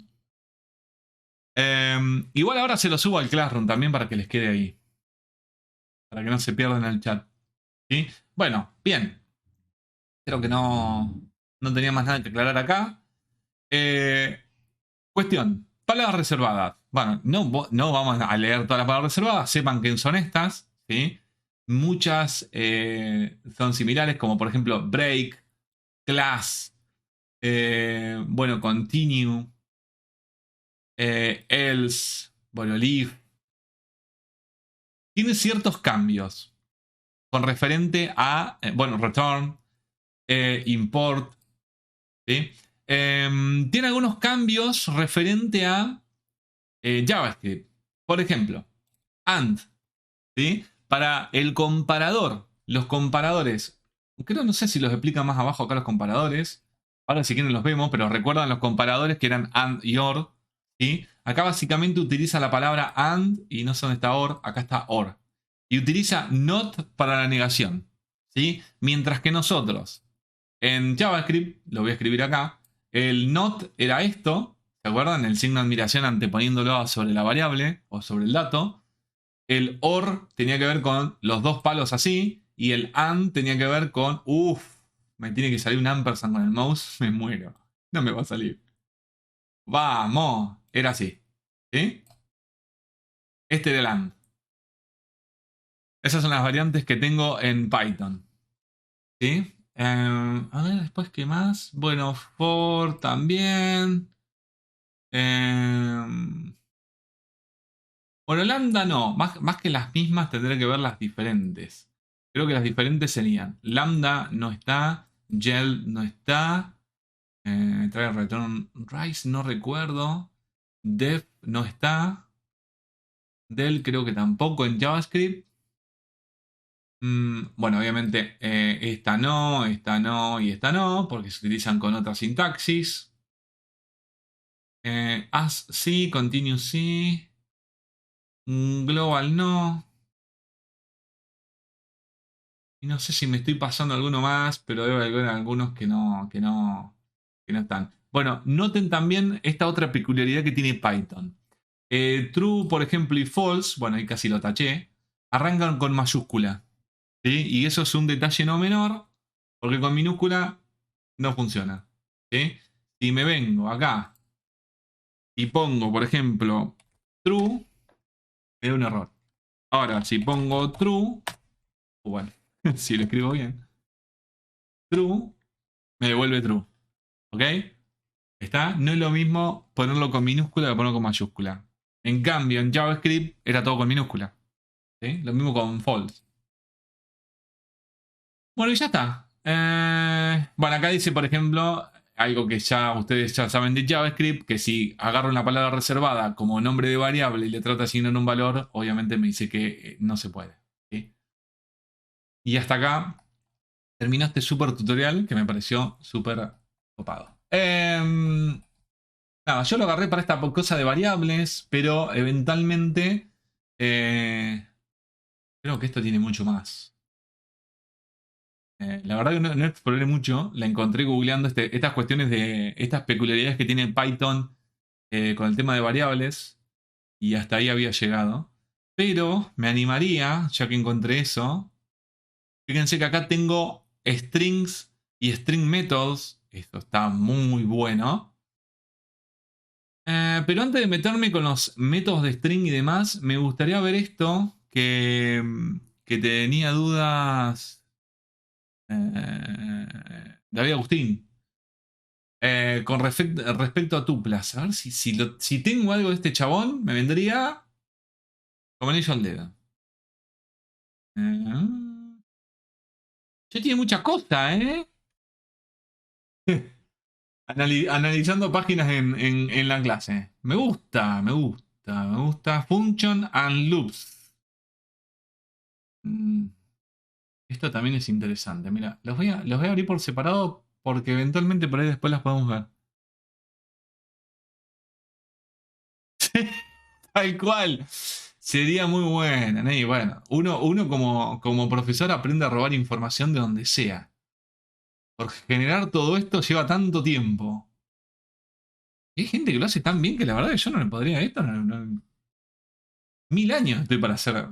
Igual ahora se lo subo al Classroom también para que les quede ahí. Para que no se pierdan el chat. ¿Sí? Bueno, bien. Creo que no tenía más nada que aclarar acá. Cuestión. Palabras reservadas. Bueno, no vamos a leer todas las palabras reservadas. Sepan que son estas. ¿Sí? Muchas son similares, como por ejemplo break, class, bueno, continue, else, bueno, leave. Tiene ciertos cambios con referente a, bueno, return, import. ¿Sí? Tiene algunos cambios referente a JavaScript. Por ejemplo, and, ¿sí? Para el comparador, los comparadores, creo, no sé si los explica más abajo acá los comparadores. Ahora si quieren los vemos, pero recuerdan los comparadores que eran and y or. ¿Sí? Acá básicamente utiliza la palabra and y no sé dónde está or, acá está or. Y utiliza not para la negación. ¿Sí? Mientras que nosotros en JavaScript, lo voy a escribir acá, el not era esto, ¿se acuerdan? El signo de admiración anteponiéndolo sobre la variable o sobre el dato. El or tenía que ver con los dos palos así. Y el and tenía que ver con, me tiene que salir un ampersand con el mouse, me muero. No me va a salir. Vamos, era así. ¿Sí? Este era el and. Esas son las variantes que tengo en Python. ¿Sí? A ver, después, ¿qué más? Bueno, for también. Bueno, lambda no. Más que las mismas, tendré que ver las diferentes. Creo que las diferentes serían: lambda no está, gel no está, try return rise no recuerdo, def no está, del creo que tampoco en JavaScript. Bueno, obviamente esta no y esta no, porque se utilizan con otra sintaxis. As sí, continuous sí. Global no. Y no sé si me estoy pasando alguno más, pero debe haber algunos que no están. Bueno, noten también esta otra peculiaridad que tiene Python. True, por ejemplo, y false, bueno, ahí casi lo taché, arrancan con mayúscula. ¿Sí? Y eso es un detalle no menor, porque con minúscula no funciona. ¿Sí? Si me vengo acá y pongo, por ejemplo, true, me da un error. Ahora, si pongo true, bueno, si lo escribo bien, true, me devuelve true. ¿Ok? ¿Está? No es lo mismo ponerlo con minúscula que ponerlo con mayúscula. En cambio, en JavaScript era todo con minúscula. ¿Sí? Lo mismo con false. Bueno, y ya está. Bueno, acá dice, por ejemplo, algo que ya ustedes ya saben de JavaScript, que si agarro una palabra reservada como nombre de variable y le trato de asignar un valor, obviamente me dice que no se puede. ¿Sí? Y hasta acá terminó este super tutorial que me pareció súper copado. Nada, yo lo agarré para esta cosa de variables, pero eventualmente creo que esto tiene mucho más. La verdad que no exploré mucho, la encontré googleando estas cuestiones de estas peculiaridades que tiene Python con el tema de variables y hasta ahí había llegado. Pero me animaría, ya que encontré eso, fíjense que acá tengo strings y string methods, esto está muy bueno. Pero antes de meterme con los métodos de string y demás, me gustaría ver esto que tenía dudas David Agustín. Con respecto a tuplas. A ver si tengo algo de este chabón, me vendría como anillo al dedo. Ya tiene mucha cosa, ¿eh? Analizando páginas en la clase. Me gusta, me gusta, me gusta. Function and loops. Esto también es interesante. Mira, los voy a abrir por separado porque eventualmente por ahí después las podemos ver. Tal cual. Sería muy buena, ¿no? Y bueno, uno como profesor aprende a robar información de donde sea. Porque generar todo esto lleva tanto tiempo. Y hay gente que lo hace tan bien que la verdad que yo no le podría esto. 1000 años estoy para hacer.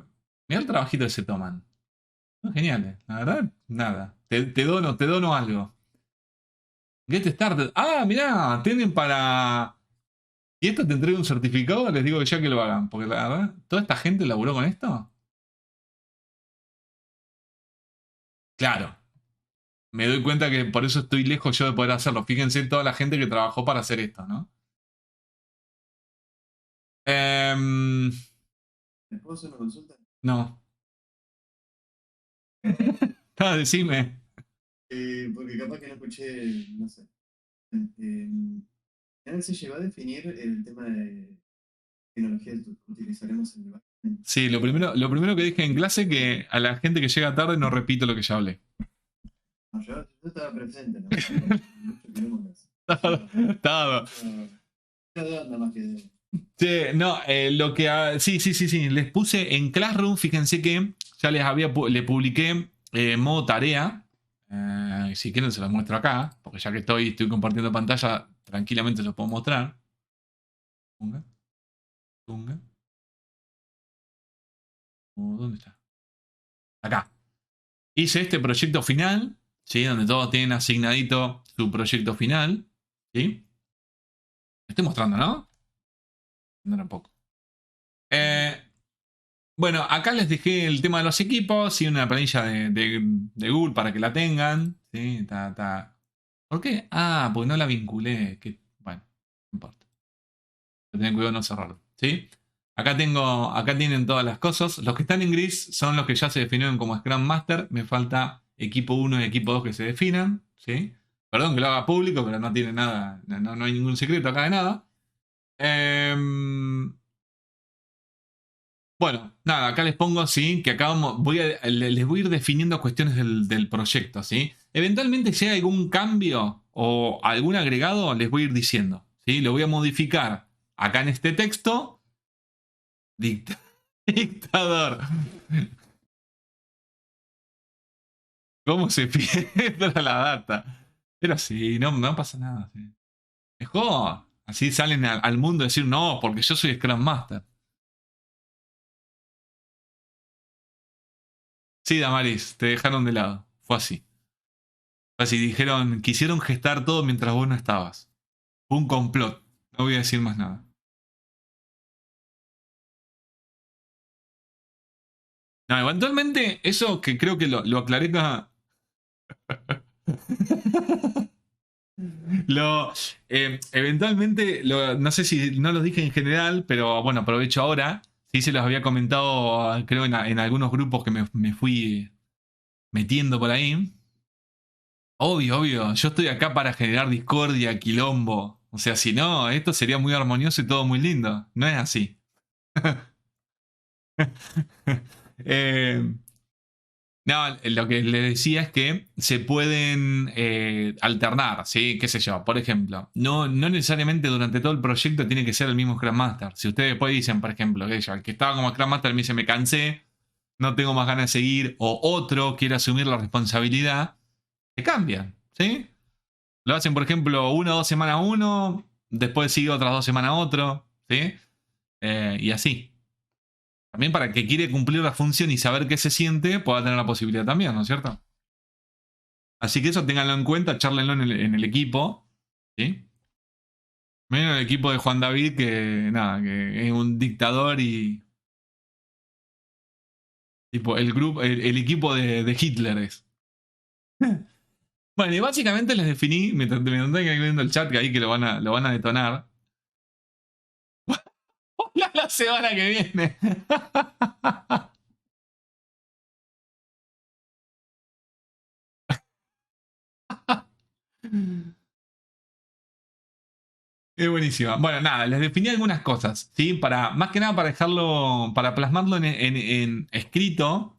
Mirá el trabajito que se toman. Son geniales. La verdad, nada. Te dono algo. Get started. Ah, mirá, tienen para. ¿Y esto te entrega un certificado? Les digo que ya que lo hagan. Porque la verdad, toda esta gente laburó con esto. Claro. Me doy cuenta que por eso estoy lejos yo de poder hacerlo. Fíjense toda la gente que trabajó para hacer esto, ¿no? ¿Me puedo hacer una consulta? No. Ah, decime. Porque capaz que no escuché, no sé. ¿Ya se llegó a definir el tema de tecnología que utilizaremos en el backend? Sí, lo primero que dije en clase que a la gente que llega tarde no repito lo que ya hablé. No, yo estaba presente, ¿no? Mucho queremos eso. Estaba. Mucha demanda más que. Sí, no, sí. Les puse en Classroom, fíjense que ya le publiqué modo tarea. Si quieren se los muestro acá, porque ya que estoy compartiendo pantalla, tranquilamente los puedo mostrar. Tunga. ¿Dónde está? Acá. Hice este proyecto final, ¿sí? Donde todos tienen asignadito su proyecto final. ¿Sí? Me estoy mostrando, ¿no? No tampoco. Bueno, acá les dejé el tema de los equipos y una planilla de Google para que la tengan. ¿Sí? ¿Por qué? Ah, porque no la vinculé. Bueno, no importa. Tengan cuidado de no cerrarlo. ¿Sí? Acá tienen todas las cosas. Los que están en gris son los que ya se definieron como Scrum Master. Me falta equipo 1 y equipo 2 que se definan. ¿Sí? Perdón que lo haga público, pero no tiene nada. No hay ningún secreto acá de nada. Bueno, nada, acá les pongo, sí, que acá les voy a ir definiendo cuestiones del proyecto, ¿sí? Eventualmente, si hay algún cambio o algún agregado, les voy a ir diciendo, ¿sí? Lo voy a modificar acá en este texto. Dictador. ¿Cómo se filtra la data? Pero sí, no pasa nada. Sí. Mejor. Así salen al mundo a decir, no, porque yo soy Scrum Master. Sí, Damaris, te dejaron de lado. Fue así. Fue así, dijeron, quisieron gestar todo mientras vos no estabas. Fue un complot. No voy a decir más nada. No, eventualmente, eso que creo que lo aclaré acá. Lo, eventualmente, no sé si no los dije en general, pero bueno, aprovecho ahora. Sí, se los había comentado, creo, en algunos grupos que me fui metiendo por ahí. Obvio, obvio, yo estoy acá para generar discordia, quilombo. O sea, si no, esto sería muy armonioso y todo muy lindo. No es así. eh, No, lo que le decía es que se pueden alternar, ¿sí? ¿Qué sé yo? Por ejemplo, no necesariamente durante todo el proyecto tiene que ser el mismo Scrum Master. Si ustedes después dicen, por ejemplo, que el que estaba como Scrum Master me dice, me cansé, no tengo más ganas de seguir, o otro quiere asumir la responsabilidad, se cambian, ¿sí? Lo hacen, por ejemplo, 1 o 2 semanas uno, después sigue otras 2 semanas otro, ¿sí? Y así. También para el que quiere cumplir la función y saber qué se siente, pueda tener la posibilidad también, ¿no es cierto? Así que eso ténganlo en cuenta, charlenlo en el equipo. ¿Sí? Miren el equipo de Juan David, que nada, que es un dictador y. Tipo, el equipo de Hitler es. Bueno, y básicamente les definí, mientras que viendo el chat, que ahí que lo van a detonar. Hola la semana que viene. Es buenísima. Bueno, nada, les definí algunas cosas, ¿sí? Más que nada para dejarlo, para plasmarlo en escrito,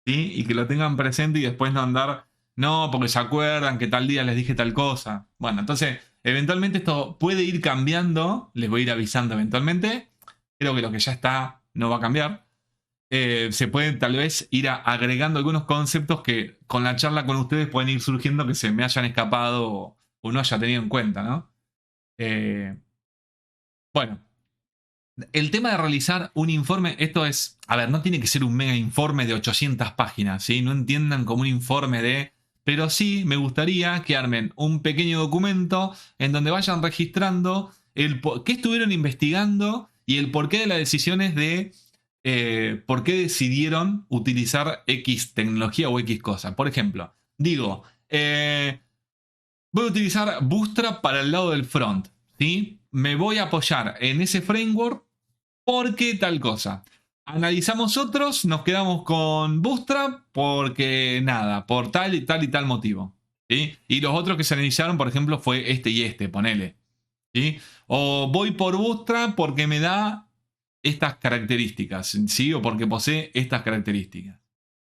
¿sí? Y que lo tengan presente y después no andar, no, porque se acuerdan que tal día les dije tal cosa. Bueno, entonces, eventualmente esto puede ir cambiando, les voy a ir avisando eventualmente. Creo que lo que ya está no va a cambiar. Se pueden tal vez ir agregando algunos conceptos que con la charla con ustedes pueden ir surgiendo que se me hayan escapado o no haya tenido en cuenta, ¿no? Bueno, el tema de realizar un informe, esto es, a ver, no tiene que ser un mega informe de 800 páginas, ¿sí? No entiendan como un informe de. Pero sí me gustaría que armen un pequeño documento en donde vayan registrando qué estuvieron investigando y el porqué de las decisiones de por qué decidieron utilizar X tecnología o X cosa. Por ejemplo, digo, voy a utilizar Bootstrap para el lado del front, ¿sí? Me voy a apoyar en ese framework porque tal cosa. Analizamos otros, nos quedamos con Bootstrap porque nada, por tal y tal y tal motivo. ¿Sí? Y los otros que se analizaron, por ejemplo, fue este y este, ponele. ¿Sí? O voy por Bootstrap porque me da estas características, ¿sí? O porque posee estas características.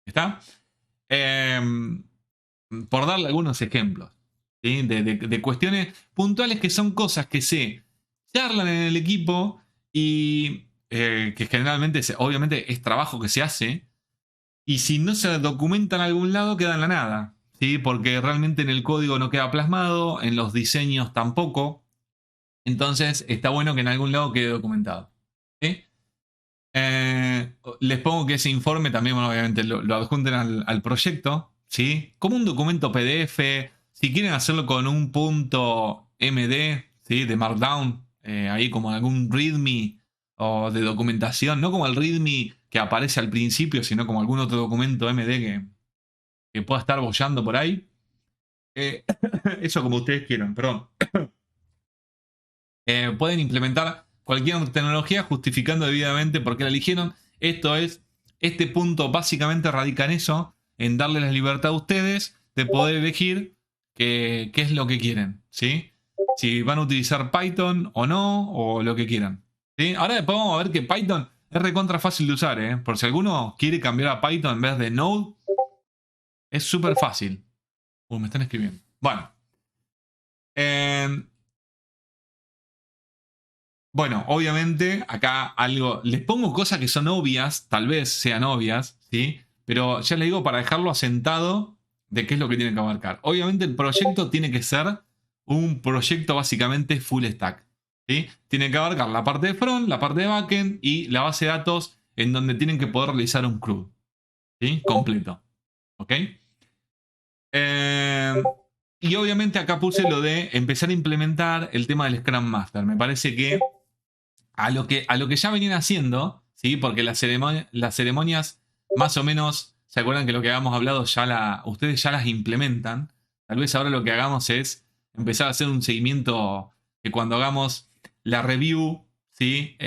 ¿Está? Por darle algunos ejemplos. ¿Sí? De cuestiones puntuales que son cosas que se charlan en el equipo y que generalmente, obviamente, es trabajo que se hace. Y si no se documenta en algún lado, queda en la nada. ¿Sí? Porque realmente en el código no queda plasmado, en los diseños tampoco. Entonces está bueno que en algún lado quede documentado. ¿Sí? Les pongo que ese informe también, bueno, obviamente, lo adjunten al proyecto. ¿Sí? Como un documento PDF. Si quieren hacerlo con un punto MD, ¿sí? De Markdown, ahí como algún README o de documentación, no como el README que aparece al principio, sino como algún otro documento MD que pueda estar bollando por ahí. Eso como ustedes quieran, perdón. Pueden implementar cualquier tecnología justificando debidamente por qué la eligieron. Este punto básicamente radica en eso, en darles la libertad a ustedes de poder elegir qué es lo que quieren, ¿sí? Si van a utilizar Python o no, o lo que quieran. ¿Sí? Ahora después vamos a ver que Python Es recontra fácil de usar, ¿eh? Por si alguno quiere cambiar a Python en vez de Node, es súper fácil. Me están escribiendo. Bueno. Bueno, obviamente, acá algo... Les pongo cosas que son obvias, tal vez sean obvias, ¿sí? Pero ya les digo para dejarlo asentado de qué es lo que tienen que abarcar. Obviamente el proyecto tiene que ser un proyecto básicamente full stack, ¿sí? Tiene que abarcar la parte de front, la parte de backend y la base de datos en donde tienen que poder realizar un CRUD, ¿sí? Completo. ¿Ok? Y obviamente acá puse lo de empezar a implementar el tema del Scrum Master. Me parece que a lo que ya venían haciendo, ¿sí? Porque las ceremonias más o menos, ¿se acuerdan que lo que habíamos hablado ustedes ya las implementan? Tal vez ahora lo que hagamos es empezar a hacer un seguimiento que cuando hagamos la review, ¿sí?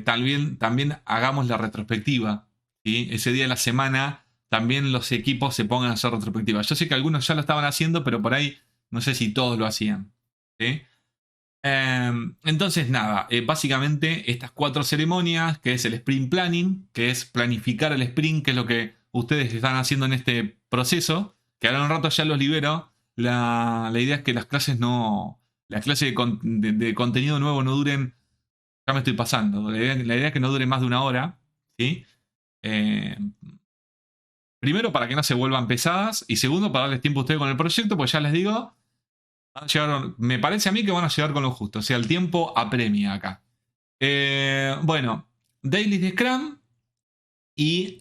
También hagamos la retrospectiva, ¿sí? Ese día de la semana también los equipos se pongan a hacer retrospectiva. Yo sé que algunos ya lo estaban haciendo, pero por ahí no sé si todos lo hacían, ¿sí? Entonces, nada, básicamente estas 4 ceremonias, que es el sprint planning, que es planificar el sprint, que es lo que ustedes están haciendo en este proceso, que ahora en un rato ya los libero. La idea es que las clases de contenido nuevo no duren, ya me estoy pasando, la idea es que no dure más de 1 hora, ¿sí? Primero, para que no se vuelvan pesadas, y segundo, para darles tiempo a ustedes con el proyecto, pues ya les digo... Me parece a mí que van a llegar con lo justo. O sea, el tiempo apremia acá. Bueno, dailies de Scrum. Y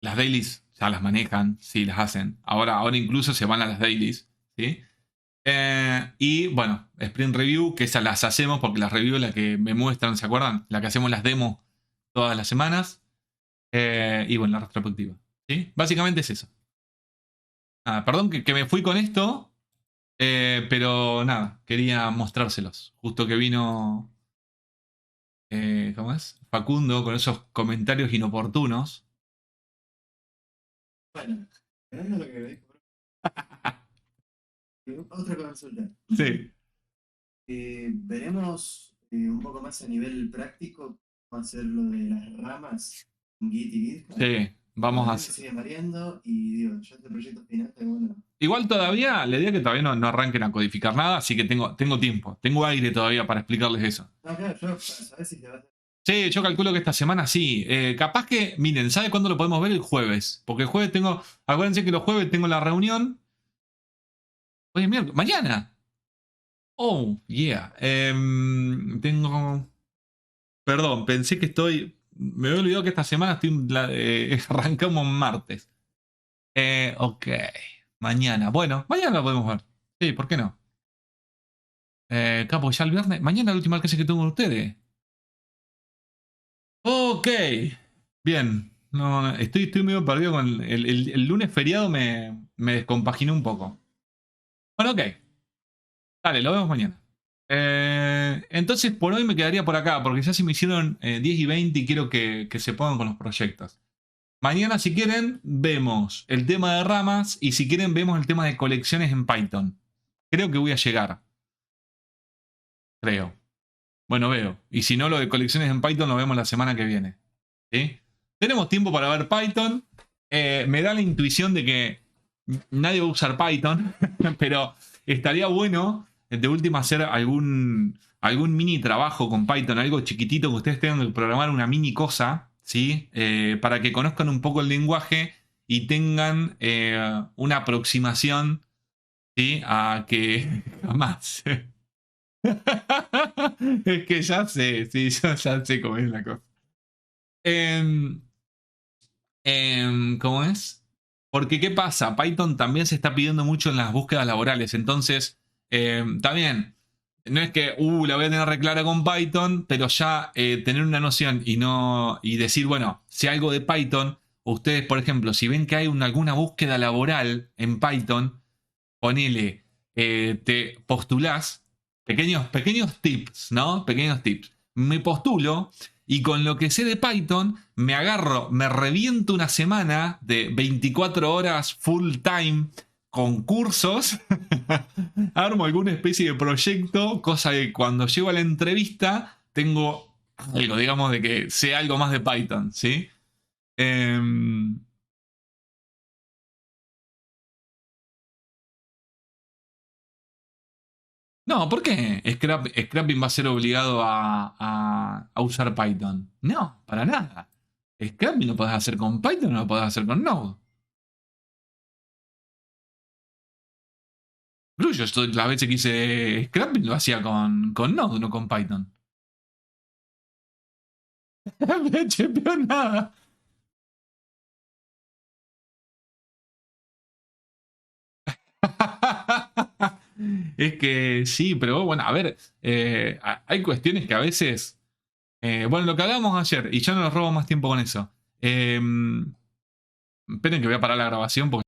las dailies ya las manejan. Sí, las hacen. Ahora incluso se van a las dailies. ¿Sí? Y bueno, Sprint Review, que esas las hacemos porque las review la que me muestran, ¿se acuerdan? La que hacemos las demos todas las semanas. Y bueno, la retrospectiva. ¿Sí? Básicamente es eso. Perdón que me fui con esto, pero nada, quería mostrárselos. Justo que vino, ¿cómo es? Facundo con esos comentarios inoportunos. Bueno, esperando lo que me dijo. Otra consulta. Sí. Veremos un poco más a nivel práctico cómo hacer lo de las ramas con Git y GitHub. Sí, vamos a Me hacer. sigue mareando y digo, yo este proyecto final tengo una. Igual todavía, la idea es que todavía no arranquen a codificar nada, así que tengo tiempo, tengo aire todavía para explicarles eso. No, claro, yo sabes si te vas a. Sí, yo calculo que esta semana sí. Capaz que, miren, ¿sabe cuándo lo podemos ver? El jueves. Porque el jueves acuérdense que los jueves tengo la reunión. Hoy es miércoles, mañana. Oh, yeah. Perdón, pensé que me había olvidado que esta semana arrancamos martes. Ok. Mañana. Bueno, mañana lo podemos ver. Sí, ¿por qué no? Capo, ya el viernes. Mañana la última clase que tengo con ustedes. Ok. Bien. No, estoy medio perdido con el lunes feriado me descompaginé un poco. Bueno, ok. Dale, lo vemos mañana. Entonces por hoy me quedaría por acá, porque ya se me hicieron 10 y 20 y quiero que se pongan con los proyectos. Mañana, si quieren, vemos el tema de ramas y si quieren, vemos el tema de colecciones en Python. Creo que voy a llegar. Creo. Bueno, veo. Y si no, lo de colecciones en Python lo vemos la semana que viene. ¿Sí? Tenemos tiempo para ver Python. Me da la intuición de que nadie va a usar Python, pero estaría bueno de última hacer algún mini trabajo con Python, algo chiquitito que ustedes tengan que programar una mini cosa, ¿sí? Para que conozcan un poco el lenguaje y tengan una aproximación, ¿sí? A que jamás. Es que ya sé, sí, yo ya sé cómo es la cosa. ¿Cómo es? Porque, ¿qué pasa? Python también se está pidiendo mucho en las búsquedas laborales. Entonces, también, no es que, la voy a tener re clara con Python, pero ya tener una noción y decir, bueno, si algo de Python, ustedes, por ejemplo, si ven que hay alguna búsqueda laboral en Python, ponele, te postulás, pequeños tips, ¿no? Pequeños tips. Me postulo y con lo que sé de Python, me reviento una semana de 24 horas full time con cursos, armo alguna especie de proyecto, cosa que cuando llego a la entrevista tengo algo, digamos, de que sea algo más de Python, ¿sí? No, ¿por qué? Scrapping va a ser obligado a usar Python. No, para nada. Scrapping lo podés hacer con Python o lo podés hacer con Node. Incluso yo las veces que hice Scrapping lo hacía con Node, no con Python. PHP nada. Es que sí, pero bueno, a ver, hay cuestiones que a veces. Bueno, lo que hablábamos ayer, y ya no nos robo más tiempo con eso. Esperen que voy a parar la grabación porque